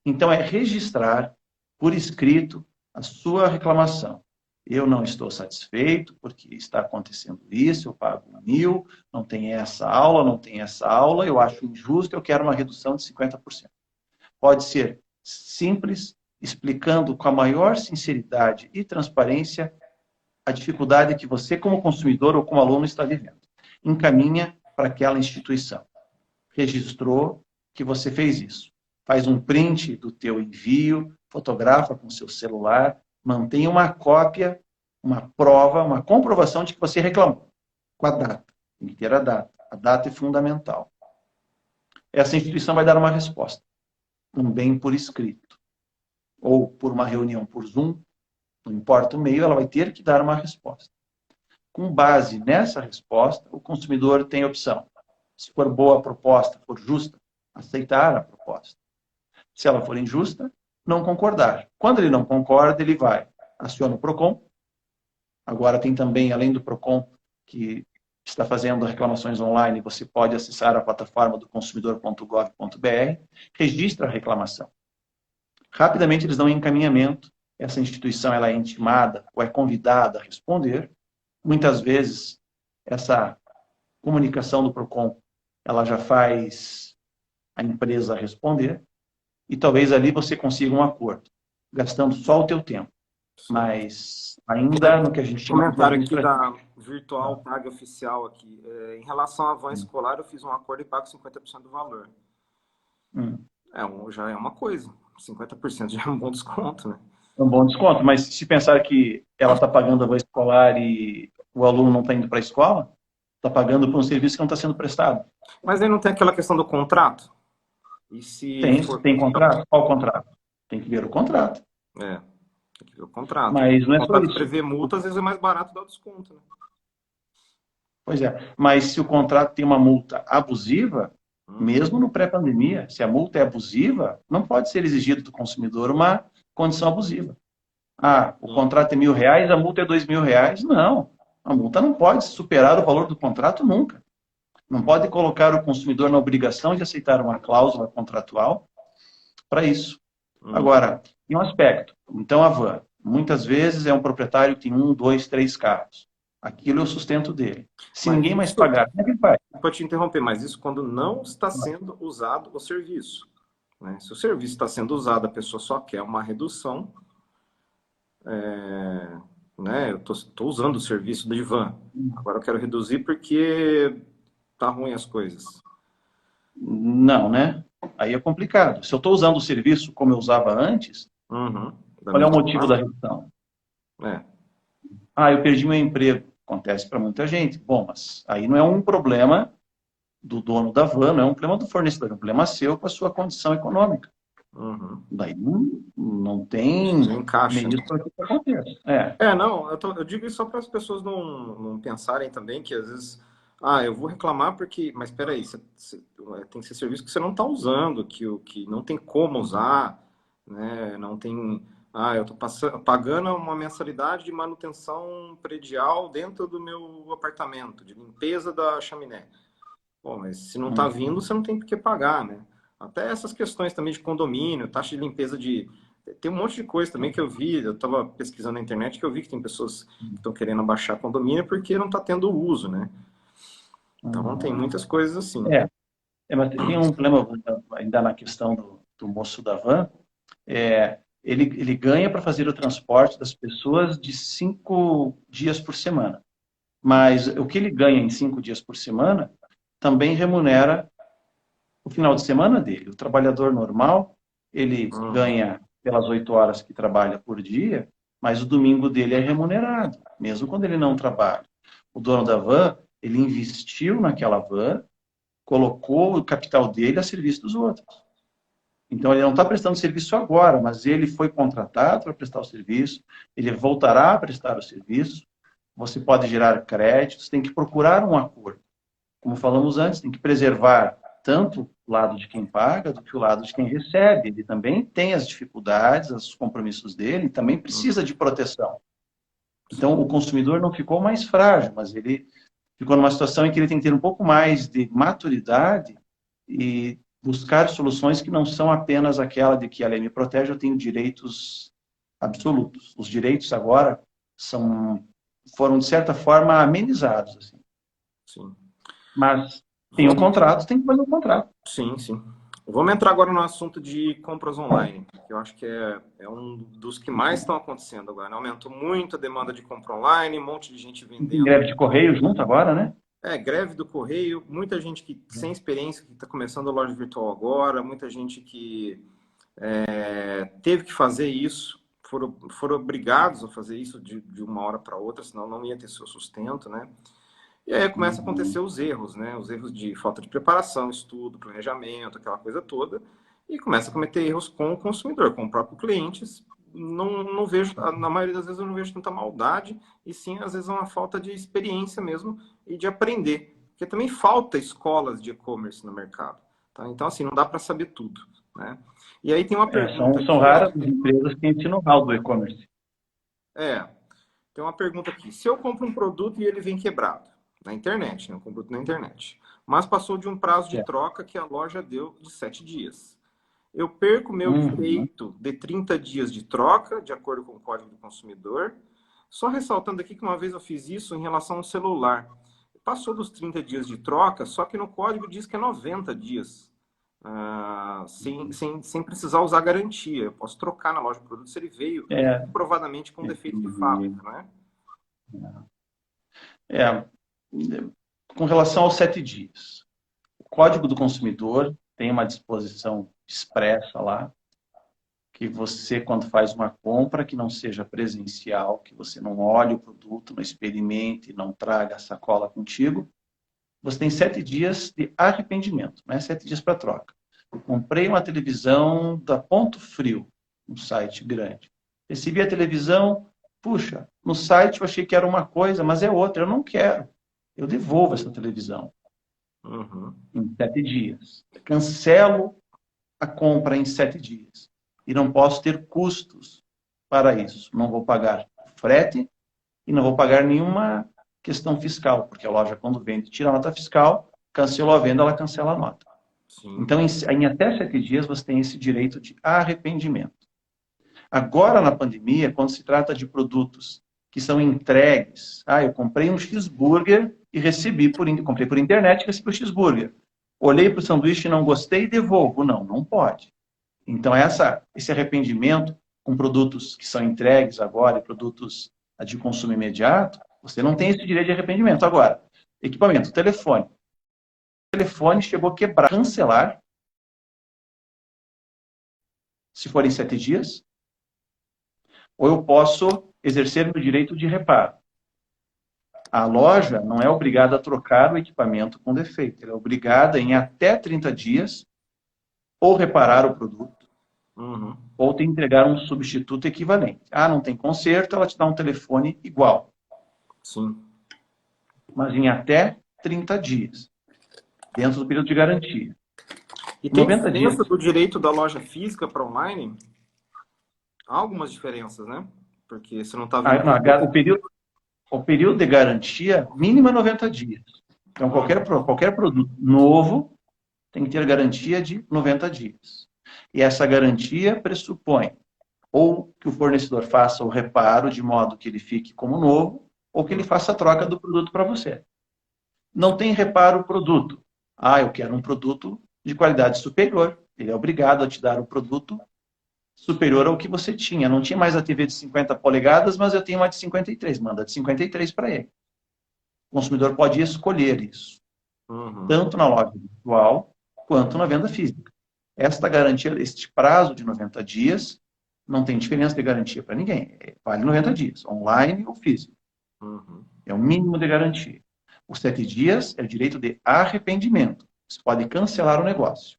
Então é registrar por escrito a sua reclamação. Eu não estou satisfeito porque está acontecendo isso, eu pago 1.000, não tem essa aula, não tem essa aula, eu acho injusto, eu quero uma redução de 50%. Pode ser simples, explicando com a maior sinceridade e transparência a dificuldade que você, como consumidor ou como aluno, está vivendo. Encaminha para aquela instituição. Registrou que você fez isso. Faz um print do teu envio, fotografa com seu celular, mantém uma cópia, uma prova, uma comprovação de que você reclamou. Com a data. Tem que ter a data. A data é fundamental. Essa instituição vai dar uma resposta. Também por escrito. Ou por uma reunião por Zoom, não importa o meio, ela vai ter que dar uma resposta. Com base nessa resposta, o consumidor tem opção. Se for boa a proposta, for justa, aceitar a proposta. Se ela for injusta, não concordar. Quando ele não concorda, ele vai, aciona o PROCON. Agora tem também, além do PROCON, que está fazendo reclamações online, você pode acessar a plataforma do consumidor.gov.br, registra a reclamação. Rapidamente eles dão um encaminhamento, essa instituição ela é intimada ou é convidada a responder. Muitas vezes, essa comunicação do PROCON, ela já faz a empresa responder, e talvez ali você consiga um acordo, gastando só o teu tempo. Mas ainda no que a gente chama de Comentário aqui da Virtual Tag Oficial aqui. Em relação à van escolar, eu fiz um acordo e pago 50% do valor. Já é uma coisa. 50% já é um bom desconto, né? É um bom desconto, mas se pensar que ela está pagando a van escolar e o aluno não está indo para a escola, está pagando por um serviço que não está sendo prestado. Mas aí não tem aquela questão do contrato? E se tem contrato? Qual contrato? Tem que ver o contrato. Tem que ver o contrato. Mas não é o só contrato isso. prevê multa, às vezes é mais barato dar o desconto, né? Pois é, mas se o contrato tem uma multa abusiva, mesmo no pré-pandemia, se a multa é abusiva, não pode ser exigido do consumidor uma condição abusiva. Ah, o contrato é R$ 1.000, a multa é R$ 2.000. Não, a multa não pode superar o valor do contrato nunca. Não pode colocar o consumidor na obrigação de aceitar uma cláusula contratual para isso. Agora, tem um aspecto. Então, a van, muitas vezes é um proprietário que tem 1, 2, 3 carros. Aquilo é o sustento dele. Se Mas ninguém mais isso, pagar, como é que ele faz? pode te interromper, mas isso quando não está sendo usado o serviço, né? Se o serviço está sendo usado, a pessoa só quer uma redução, né? Eu tô usando o serviço de van. Agora eu quero reduzir porque tá ruim as coisas. Não, né? Aí é complicado. Se eu estou usando o serviço como eu usava antes, Da qual é o mesma motivo da forma? redução? É. Ah, eu perdi meu emprego. Acontece para muita gente. Bom, mas aí não é um problema do dono da van, não é um problema do fornecedor, é um problema seu com a sua condição econômica. Daí não tem Não encaixa, né? meios para que isso aconteça. É. Não, eu digo isso só para as pessoas não pensarem também que às vezes, eu vou reclamar porque, mas espera aí, tem que ser serviço que você não está usando, que não tem como usar, né? Não tem, eu estou pagando uma mensalidade de manutenção predial dentro do meu apartamento, de limpeza da chaminé. Bom, mas se não está vindo, você não tem por que pagar, né? Até essas questões também de condomínio, taxa de limpeza de. Tem um monte de coisa também que eu vi, eu estava pesquisando na internet, que eu vi que tem pessoas que estão querendo abaixar condomínio porque não está tendo uso, né? Então tem muitas coisas assim. Mas tem um problema ainda na questão do moço da van. Ele ganha para fazer o transporte das pessoas de 5 dias por semana. Mas o que ele ganha em 5 dias por semana também remunera o final de semana dele. O trabalhador normal, ele ganha pelas 8 horas que trabalha por dia, mas o domingo dele é remunerado, mesmo quando ele não trabalha. O dono da van, ele investiu naquela van, colocou o capital dele a serviço dos outros. Então, ele não está prestando serviço agora, mas ele foi contratado para prestar o serviço, ele voltará a prestar o serviço, você pode gerar créditos, tem que procurar um acordo. Como falamos antes, tem que preservar tanto o lado de quem paga do que o lado de quem recebe. Ele também tem as dificuldades, os compromissos dele, também precisa de proteção. Então, o consumidor não ficou mais frágil, mas ele ficou numa situação em que ele tem que ter um pouco mais de maturidade e buscar soluções que não são apenas aquela de que a lei me protege, eu tenho direitos absolutos. Os direitos agora foram, de certa forma, amenizados. Assim. Sim. Mas tem um contrato, tem que fazer um contrato. Sim, sim. Vamos entrar agora no assunto de compras online, que eu acho que é um dos que mais estão acontecendo agora, né? Aumentou muito a demanda de compra online, um monte de gente Tem vendendo. greve de correio junto agora, né? Greve do correio, muita gente que sem experiência, que está começando a loja virtual agora, muita gente que teve que fazer isso, foram obrigados a fazer isso de uma hora para outra, senão não ia ter seu sustento, né? E aí começa a acontecer os erros, né? Os erros de falta de preparação, estudo, planejamento, aquela coisa toda, e começa a cometer erros com o consumidor, com o próprio cliente. Não vejo, na maioria das vezes eu não vejo tanta maldade, e sim, às vezes, uma falta de experiência mesmo e de aprender. Porque também falta escolas de e-commerce no mercado. Tá? Então, assim, não dá para saber tudo, né? E aí tem uma pergunta São aqui, ó. raras as empresas que ensinam know-how do e-commerce. Tem uma pergunta aqui. Se eu compro um produto e ele vem quebrado, na internet, né? Eu compro na internet, mas passou de um prazo de troca que a loja deu de 7 dias. Eu perco meu direito de 30 dias de troca, de acordo com o Código do Consumidor. Só ressaltando aqui que uma vez eu fiz isso em relação ao celular. Passou dos 30 dias de troca, só que no código diz que é 90 dias. Sem precisar usar garantia. Eu posso trocar na loja de produto se ele veio comprovadamente com defeito de fábrica, né? Com relação aos 7 dias. O Código do Consumidor tem uma disposição expressa lá, que você, quando faz uma compra que não seja presencial, que você não olhe o produto, não experimente, não traga a sacola contigo, você tem 7 dias de arrependimento, não é 7 dias para troca. Eu comprei uma televisão da Ponto Frio, um site grande. Recebi a televisão, puxa, no site eu achei que era uma coisa, mas é outra, eu não quero. eu devolvo essa televisão Uhum. em 7 dias. Cancelo a compra em 7 dias. E não posso ter custos para isso. Não vou pagar frete e não vou pagar nenhuma questão fiscal, porque a loja, quando vende, tira a nota fiscal, cancelou a venda, ela cancela a nota. Sim. Então, em até 7 dias, você tem esse direito de arrependimento. Agora, na pandemia, quando se trata de produtos que são entregues, eu comprei um cheeseburger e recebi comprei por internet e recebi o cheeseburger. Olhei para o sanduíche e não gostei e devolvo. Não, não pode. Então, esse arrependimento com produtos que são entregues agora e produtos de consumo imediato, você não tem esse direito de arrependimento. Agora, equipamento, telefone. O telefone chegou a quebrar, cancelar, se for em 7 dias, ou eu posso exercer meu direito de reparo. A loja não é obrigada a trocar o equipamento com defeito. Ela é obrigada em até 30 dias ou reparar o produto, Uhum. ou te entregar um substituto equivalente. Não tem conserto, ela te dá um telefone igual. Sim. Mas em até 30 dias, dentro do período de garantia. E tem 90 dias. diferença do direito da loja física para online? Há algumas diferenças, né? Porque você não está vendo O período de garantia mínimo é 90 dias. Então, qualquer produto novo tem que ter garantia de 90 dias. E essa garantia pressupõe ou que o fornecedor faça o reparo de modo que ele fique como novo, ou que ele faça a troca do produto para você. Não tem reparo o produto. Eu quero um produto de qualidade superior. Ele é obrigado a te dar o produto superior ao que você tinha. Não tinha mais a TV de 50 polegadas, mas eu tenho uma de 53. Manda de 53 para ele. O consumidor pode escolher isso, tanto na loja virtual quanto na venda física. Esta garantia, este prazo de 90 dias, não tem diferença de garantia para ninguém. Vale 90 dias, online ou físico. É o mínimo de garantia. Os 7 dias é o direito de arrependimento. Você pode cancelar o negócio.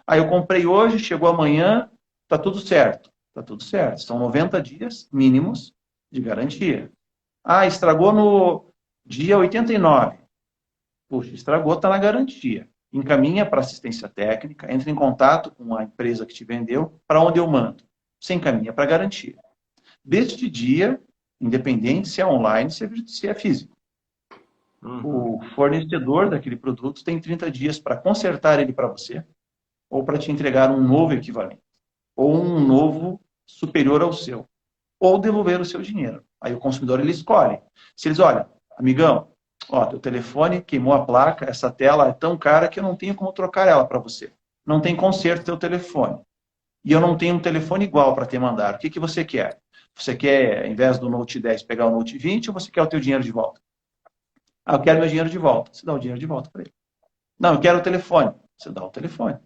Eu comprei hoje, chegou amanhã, está tudo certo. Está tudo certo. São 90 dias mínimos de garantia. Estragou no dia 89. Puxa, estragou, está na garantia. Encaminha para assistência técnica, entra em contato com a empresa que te vendeu, para onde eu mando. Você encaminha para garantia. Deste dia, independente se é online, se é físico. O fornecedor daquele produto tem 30 dias para consertar ele para você, ou para te entregar um novo equivalente, ou um novo superior ao seu, ou devolver o seu dinheiro. Aí o consumidor ele escolhe. Se eles olham, amigão, teu telefone queimou a placa, essa tela é tão cara que eu não tenho como trocar ela para você. Não tem conserto teu telefone. E eu não tenho um telefone igual para te mandar. O que você quer? Você quer, ao invés do Note 10, pegar o Note 20 ou você quer o teu dinheiro de volta? Eu quero meu dinheiro de volta. Você dá o dinheiro de volta para ele. Não, eu quero o telefone. Você dá o telefone.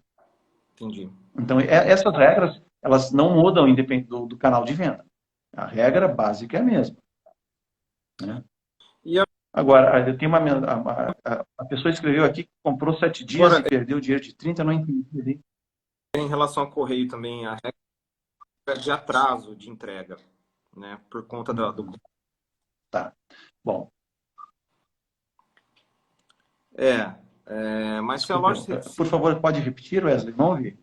Entendi. Então, essas regras, elas não mudam independente do canal de venda. A regra básica é a mesma. Né? Agora, eu tenho a pessoa escreveu aqui que comprou 7 dias e perdeu o dinheiro de 30, não entendi. Em relação ao correio também, a regra de atraso de entrega, né? Por conta do... Tá. Bom. Mas Desculpa, se a loja... Por favor, pode repetir, Wesley? Não ouvi.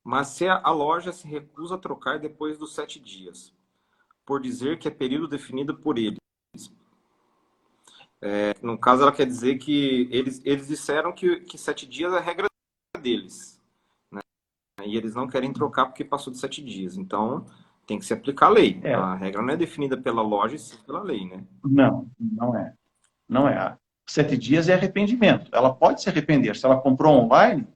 Mas se a loja se recusa a trocar depois dos 7 dias, por dizer que é período definido por eles. No caso, ela quer dizer que eles disseram que 7 dias é a regra deles. Né? E eles não querem trocar porque passou de 7 dias. Então, tem que se aplicar a lei. A regra não é definida pela loja, e sim pela lei, né? Não, não é. Não é. 7 dias é arrependimento. Ela pode se arrepender. Se ela comprou online,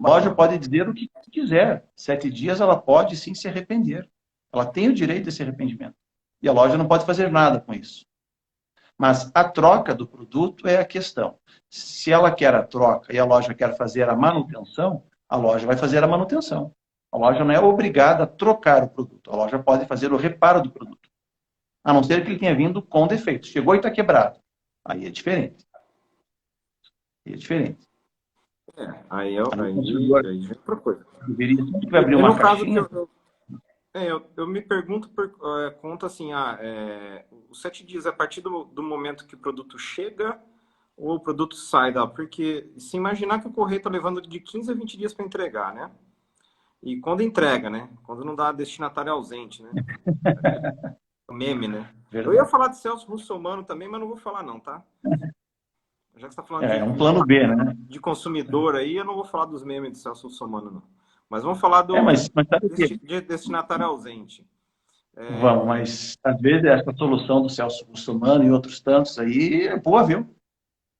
a loja pode dizer o que quiser. 7 dias ela pode sim se arrepender. Ela tem o direito desse arrependimento. E a loja não pode fazer nada com isso. Mas a troca do produto é a questão. Se ela quer a troca e a loja quer fazer a manutenção, a loja vai fazer a manutenção. A loja não é obrigada a trocar o produto. A loja pode fazer o reparo do produto. A não ser que ele tenha vindo com defeito. Chegou e está quebrado. Aí é diferente. Aí é diferente. Aí é outra coisa. Deveria sempre abrir uma caixinha. Eu me pergunto por conta assim, os 7 dias é a partir do momento que o produto chega ou o produto sai da... Porque se imaginar que o correio está levando de 15 a 20 dias para entregar, né? E quando entrega, né? Quando não dá destinatário ausente, né? Meme, né? Eu ia Verdade. falar de Celso Russomano também, mas não vou falar não, tá? Já que você está falando É um plano B, né? de consumidor aí, eu não vou falar dos memes de Celso Russomano, não. Mas vamos falar Mas sabe o quê? de destinatário ausente. Vamos, mas às vezes essa solução do Celso Russomano e outros tantos aí é boa, viu?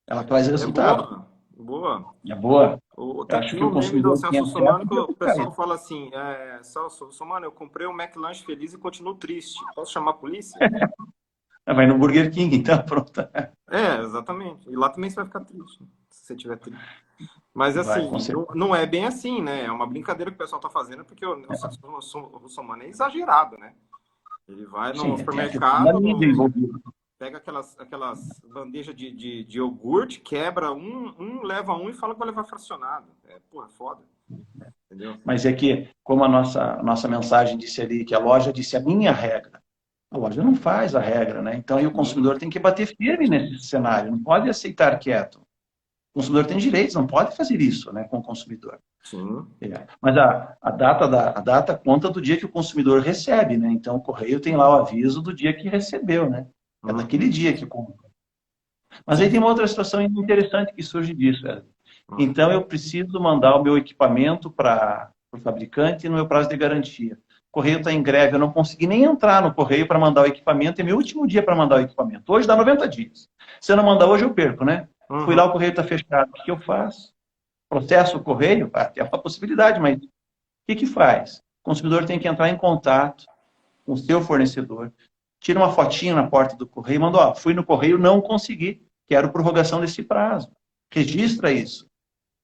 Ela traz É resultado. boa, boa. É boa. Eu acho Tem que um o meme do consumidor tem Celso acesso Russomano que e o aplicar pessoal isso. fala assim, Celso Russomano, eu comprei um McLanche feliz e continuo triste. Posso chamar a polícia? Vai no Burger King, então, pronto. Exatamente. E lá também você vai ficar triste, né? Se você tiver triste. Mas Vai, com assim, certeza. não é bem assim, né? É uma brincadeira que o pessoal tá fazendo, porque o Celso Russomano é exagerado, né? Ele vai no Sim, tem a questão da supermercado, mídia envolvida. pega aquelas bandejas de iogurte, quebra leva um e fala que vai levar fracionado. Porra, foda. Entendeu? Mas é que, como a nossa mensagem disse ali, que a loja disse a minha regra, a loja não faz a regra, né? Então, aí o Sim, consumidor tem que bater firme nesse cenário, não pode aceitar quieto. O consumidor tem direitos, não pode fazer isso, né, com o consumidor. sim. Mas a data conta do dia que o consumidor recebe, né? Então, o correio tem lá o aviso do dia que recebeu, né? É daquele Uhum. dia que conta. Mas aí Sim. tem uma outra situação interessante que surge disso, Wesley. Uhum. Então, eu preciso mandar o meu equipamento para o fabricante no meu prazo de garantia. O correio está em greve, eu não consegui nem entrar no correio para mandar o equipamento, é meu último dia para mandar o equipamento. Hoje dá 90 dias. Se eu não mandar hoje, eu perco, né? Fui lá, Uhum. o correio está fechado. O que eu faço? Processo o correio? É uma possibilidade, mas o que faz? O consumidor tem que entrar em contato com o seu fornecedor, tira uma fotinha na porta do correio, manda, fui no correio, não consegui, quero prorrogação desse prazo. Registra isso.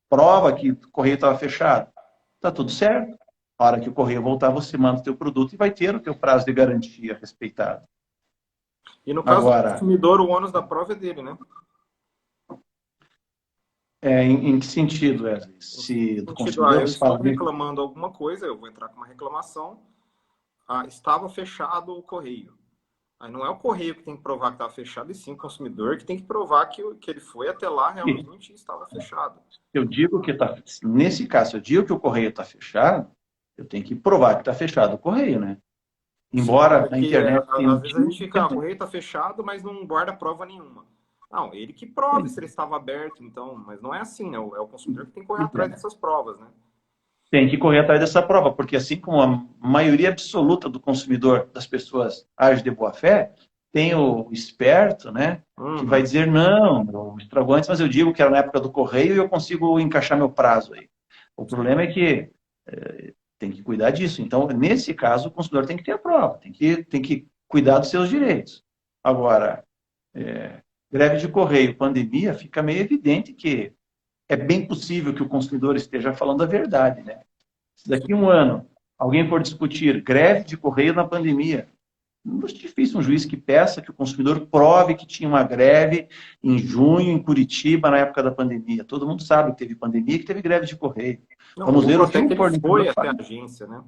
Prova que o correio estava fechado. Está tudo certo. A hora que o correio voltar, você manda o teu produto e vai ter o teu prazo de garantia respeitado. E no caso do Agora, consumidor, o ônus da prova é dele, né? em que sentido, Wesley? No Se do sentido, consumidor, eu você fala estou dele? reclamando alguma coisa, eu vou entrar com uma reclamação. Estava fechado o correio. Aí não é o correio que tem que provar que estava fechado, e sim o consumidor que tem que provar que ele foi até lá realmente e estava fechado. Eu digo que está, nesse caso, eu digo que o correio está fechado, eu tenho que provar que está fechado o correio, né? Sim, Embora na porque internet tenha um às vezes a gente time, fica, o correio está fechado, mas não guarda prova nenhuma. Não, ele que prove se ele estava aberto, então, mas não é assim, né? É o consumidor que tem que correr atrás dessas provas, né? tem que correr atrás dessa prova, porque assim como a maioria absoluta do consumidor, das pessoas, age de boa fé, tem o esperto, né, que vai Uhum. dizer, não, estragou antes, mas eu digo que era na época do correio e eu consigo encaixar meu prazo aí. O problema é que tem que cuidar disso. Então, nesse caso, o consumidor tem que ter a prova, tem que cuidar dos seus direitos. Agora, greve de correio, pandemia, fica meio evidente que é bem possível que o consumidor esteja falando a verdade, né? Se daqui a um ano alguém for discutir greve de correio na pandemia, não é difícil um juiz que peça que o consumidor prove que tinha uma greve em junho em Curitiba na época da pandemia. Todo mundo sabe que teve pandemia e que teve greve de correio. Não, Vamos ver ou o que até o que ele fornecedor foi até a faz. agência, né?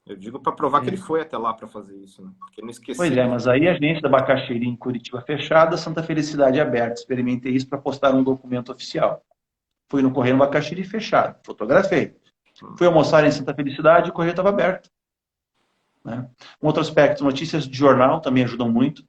Eu digo para provar que ele foi até lá para fazer isso, né? Porque não Pois esquecer. é, mas aí a gente da Bacaxiri em Curitiba fechada, Santa Felicidade aberta. Experimentei isso para postar um documento oficial. Fui no Correio no Bacaxiri fechado, fotografei. Fui almoçar em Santa Felicidade e o correio estava aberto. Né? Um outro aspecto, notícias de jornal também ajudam muito.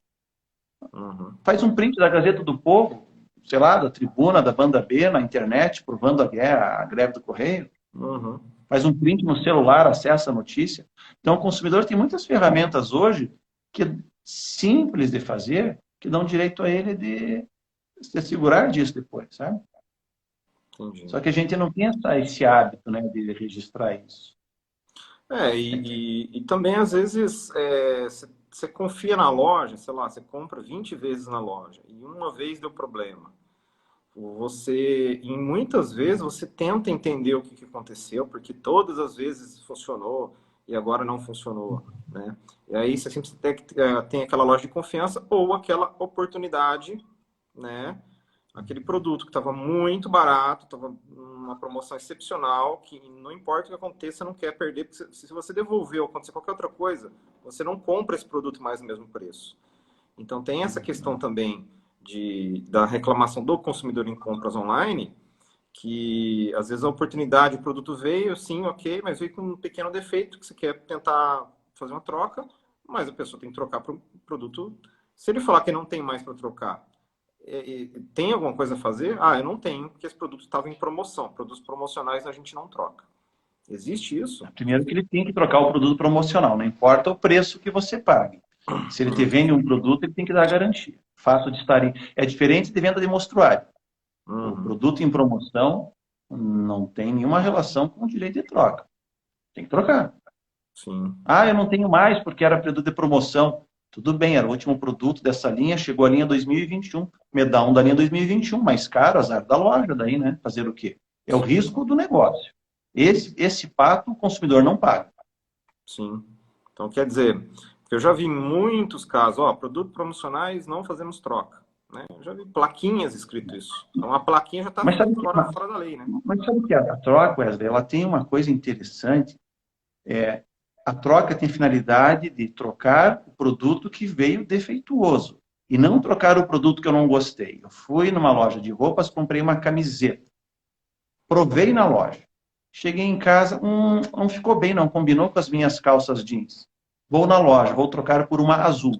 Uhum. Faz um print da Gazeta do Povo, sei lá, da Tribuna, da Banda B, na internet, provando a guerra, a greve do correio. Uhum. Faz um print no celular, acessa a notícia. Então, o consumidor tem muitas ferramentas hoje que é simples de fazer, que dão direito a ele de se assegurar disso depois, sabe? Entendi. Só que a gente não tem esse hábito, né, de registrar isso. E também, às vezes, você confia na loja, sei lá, você compra 20 vezes na loja e uma vez deu problema. Muitas vezes, você tenta entender o que aconteceu, porque todas as vezes funcionou e agora não funcionou, né? E aí você sempre tem aquela loja de confiança ou aquela oportunidade, né? Aquele produto que estava muito barato, estava numa promoção excepcional, que não importa o que aconteça, você não quer perder, porque se você devolver ou acontecer qualquer outra coisa, você não compra esse produto mais no mesmo preço. Então tem essa questão também da reclamação do consumidor em compras online, que às vezes a oportunidade, o produto veio, sim, ok, mas veio com um pequeno defeito que você quer tentar fazer uma troca, mas a pessoa tem que trocar para o produto. Se ele falar que não tem mais para trocar, tem alguma coisa a fazer? Ah, eu não tenho, porque esse produto estava em promoção. Produtos promocionais a gente não troca. Existe isso? Primeiro que ele tem que trocar o produto promocional, não importa o preço que você pague. Se ele te vende um produto, ele tem que dar garantia. O fato de estar É diferente de venda de mostruário. O Uhum. produto em promoção não tem nenhuma relação com o direito de troca. Tem que trocar. Sim. Ah, eu não tenho mais porque era produto de promoção. Tudo bem, era o último produto dessa linha, chegou a linha 2021. Me dá um da linha 2021, mais caro, azar da loja daí, né? Fazer o quê? É o risco do negócio. Esse pato o consumidor não paga. Sim. Então, quer dizer, eu já vi muitos casos, ó, produtos promocionais não fazemos troca. Né? Eu já vi plaquinhas escrito isso. Então, a plaquinha já está Mas sabe que, fora da lei, né? mas sabe que a troca, Wesley, ela tem uma coisa interessante. A troca tem finalidade de trocar o produto que veio defeituoso e não trocar o produto que eu não gostei. Eu fui numa loja de roupas, comprei uma camiseta, provei na loja. Cheguei em casa, não ficou bem, não combinou com as minhas calças jeans. Vou na loja, vou trocar por uma azul.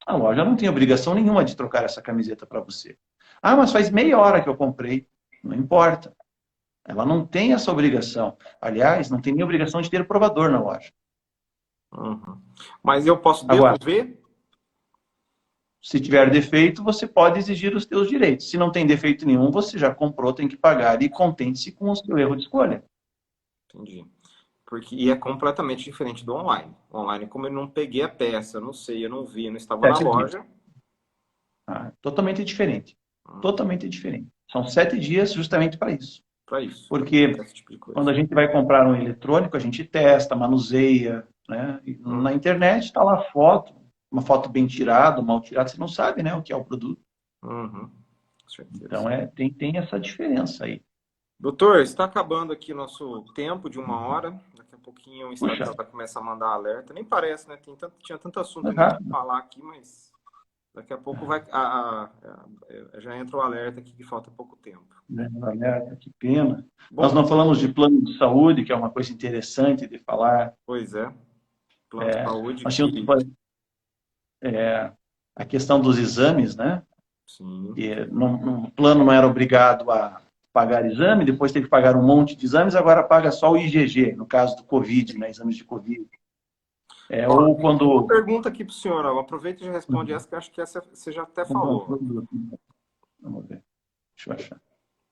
A loja não tem obrigação nenhuma de trocar essa camiseta para você. Ah, mas faz meia hora que eu comprei. Não importa. Ela não tem essa obrigação. Aliás, não tem nem obrigação de ter provador na loja. Uhum. Mas eu posso Agora, devolver? se tiver defeito, você pode exigir os seus direitos. Se não tem defeito nenhum, você já comprou, tem que pagar e contente-se com o seu erro de escolha. Entendi. E é completamente diferente do online. O online, como eu não peguei a peça, eu não sei, eu não vi, eu não estava na 7 dias. loja. Totalmente diferente. Uhum. Totalmente diferente. São 7 dias justamente para isso. Para isso, Porque esse tipo de quando coisa. a gente vai comprar um eletrônico, a gente testa, manuseia, né? E na internet está lá a foto, uma foto bem tirada, mal tirada, você não sabe, né, o que é o produto. Uhum. Com certeza. Então, tem essa diferença aí. Doutor, está acabando aqui nosso tempo de 1 hora. Daqui a pouquinho o Puxa, Instagram vai começar a mandar alerta. Nem parece, né? Tinha tanto assunto mas ainda para rápido. falar aqui, mas daqui a pouco vai, já entra o alerta aqui que falta pouco tempo. Né? Alerta, que pena. Nós Bom, não falamos de plano de saúde, que é uma coisa interessante de falar. pois é. Plano de saúde Nós tínhamos que, a questão dos exames, né? sim, Que o plano não era obrigado a pagar exame, depois teve que pagar um monte de exames, agora paga só o IgG, no caso do Covid, né? Exames de Covid. ó, Ou tem uma quando... pergunta aqui para o senhor. Ó. Aproveita e já responde essa, que eu acho que essa você já até falou. Vamos ver, deixa eu achar.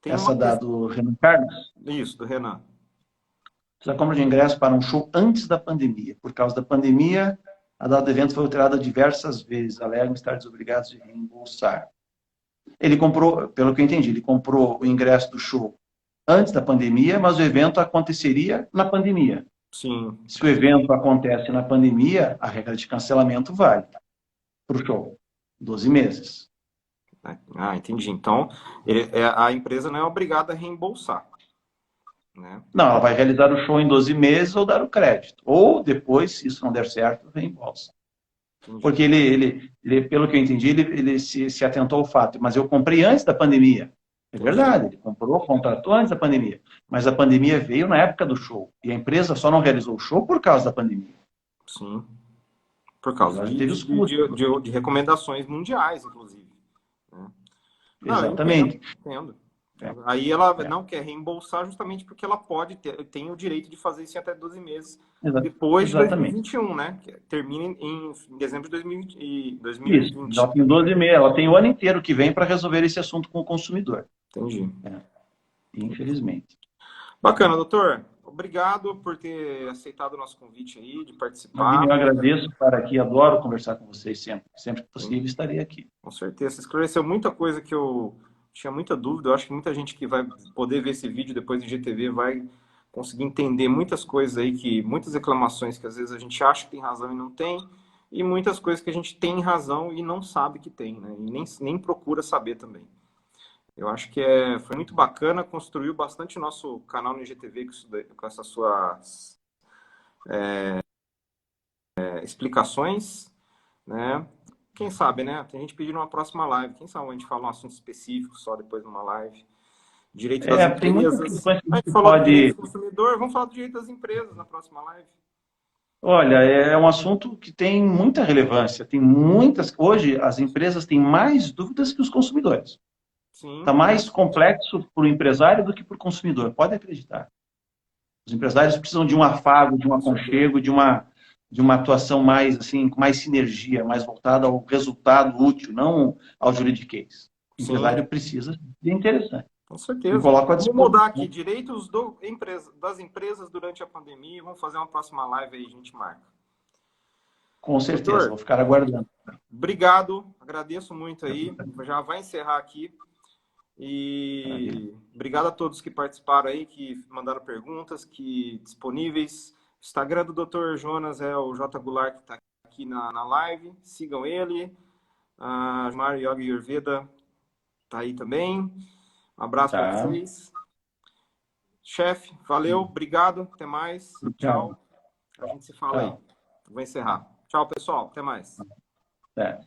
Tem Essa uma questão. do Renan Carlos. Isso, do Renan. Da compra de ingresso para um show antes da pandemia. Por causa da pandemia, a data do evento foi alterada diversas vezes. Alegam estar desobrigados de reembolsar. Ele comprou, pelo que eu entendi, ele comprou o ingresso do show antes da pandemia, mas o evento aconteceria na pandemia. Sim. Se o evento acontece na pandemia, a regra de cancelamento vale para o show. 12 meses. Ah, entendi. Então, a empresa não é obrigada a reembolsar, né? Não, ela vai realizar o show em 12 meses ou dar o crédito. Ou depois, se isso não der certo, reembolsa. Entendi. Porque pelo que eu entendi, ele se atentou ao fato. Mas eu comprei antes da pandemia. É Entendi. verdade, ele contratou antes da pandemia. Mas a pandemia veio na época do show. E a empresa só não realizou o show por causa da pandemia. Sim. Por causa Ela teve os custos. de recomendações mundiais, inclusive. Né? Não, eu entendo, Exatamente. entendo. É, Aí ela é. não quer reembolsar justamente porque ela tem o direito de fazer isso em até 12 meses Exa depois de exatamente. 2021, né? Que termina em dezembro de 2020. Isso. Ela tem 12 meses, ela tem o ano inteiro que vem para resolver esse assunto com o consumidor. Entendi. Infelizmente. Bacana, doutor. Obrigado por ter aceitado o nosso convite aí, de Imagina, participar. eu agradeço estar aqui, adoro conversar com vocês sempre. Sempre que possível, estarei aqui. Com certeza. Você esclareceu muita coisa que eu tinha muita dúvida. Eu acho que muita gente que vai poder ver esse vídeo depois do IGTV vai conseguir entender muitas coisas aí, muitas reclamações que às vezes a gente acha que tem razão e não tem, e muitas coisas que a gente tem razão e não sabe que tem, né? E nem procura saber também. Eu acho que foi muito bacana, construiu bastante nosso canal no IGTV com essas suas explicações, né? quem sabe, né? Tem gente pedindo uma próxima live. Quem sabe a gente fala um assunto específico só depois numa live. Direito das Tem muitas empresas. questões que a A gente gente falou do direito pode. do consumidor, vamos falar do direito das empresas na próxima live. Olha, é um assunto que tem muita relevância. Tem muitas. Hoje, as empresas têm mais dúvidas que os consumidores. Sim, Está mais complexo para o empresário do que para o consumidor. Pode acreditar. Os empresários precisam de um afago, de um com certeza. aconchego, de uma atuação mais assim, com mais sinergia, mais voltada ao resultado útil, não ao juridiquês. O Sim, empresário precisa de interessante. com Me certeza. coloco à Vamos mudar aqui, disposição. direitos das empresas durante a pandemia. Vamos fazer uma próxima live aí, a gente marca. Com certeza, Doutor, vou ficar aguardando. obrigado, agradeço muito aí. Já vai encerrar aqui. Maravilha. E obrigado a todos que participaram aí, que mandaram perguntas, que disponíveis. O Instagram do Dr. Jonas é o J. Goulart, que está aqui na live. Sigam ele. A Mário Yoga Ayurveda está aí também. Um abraço para Tá. vocês. Chefe, valeu, obrigado, até mais. Tchau. Tchau. A gente se fala aí. Tchau. Vou encerrar. Tchau, pessoal, até mais. É.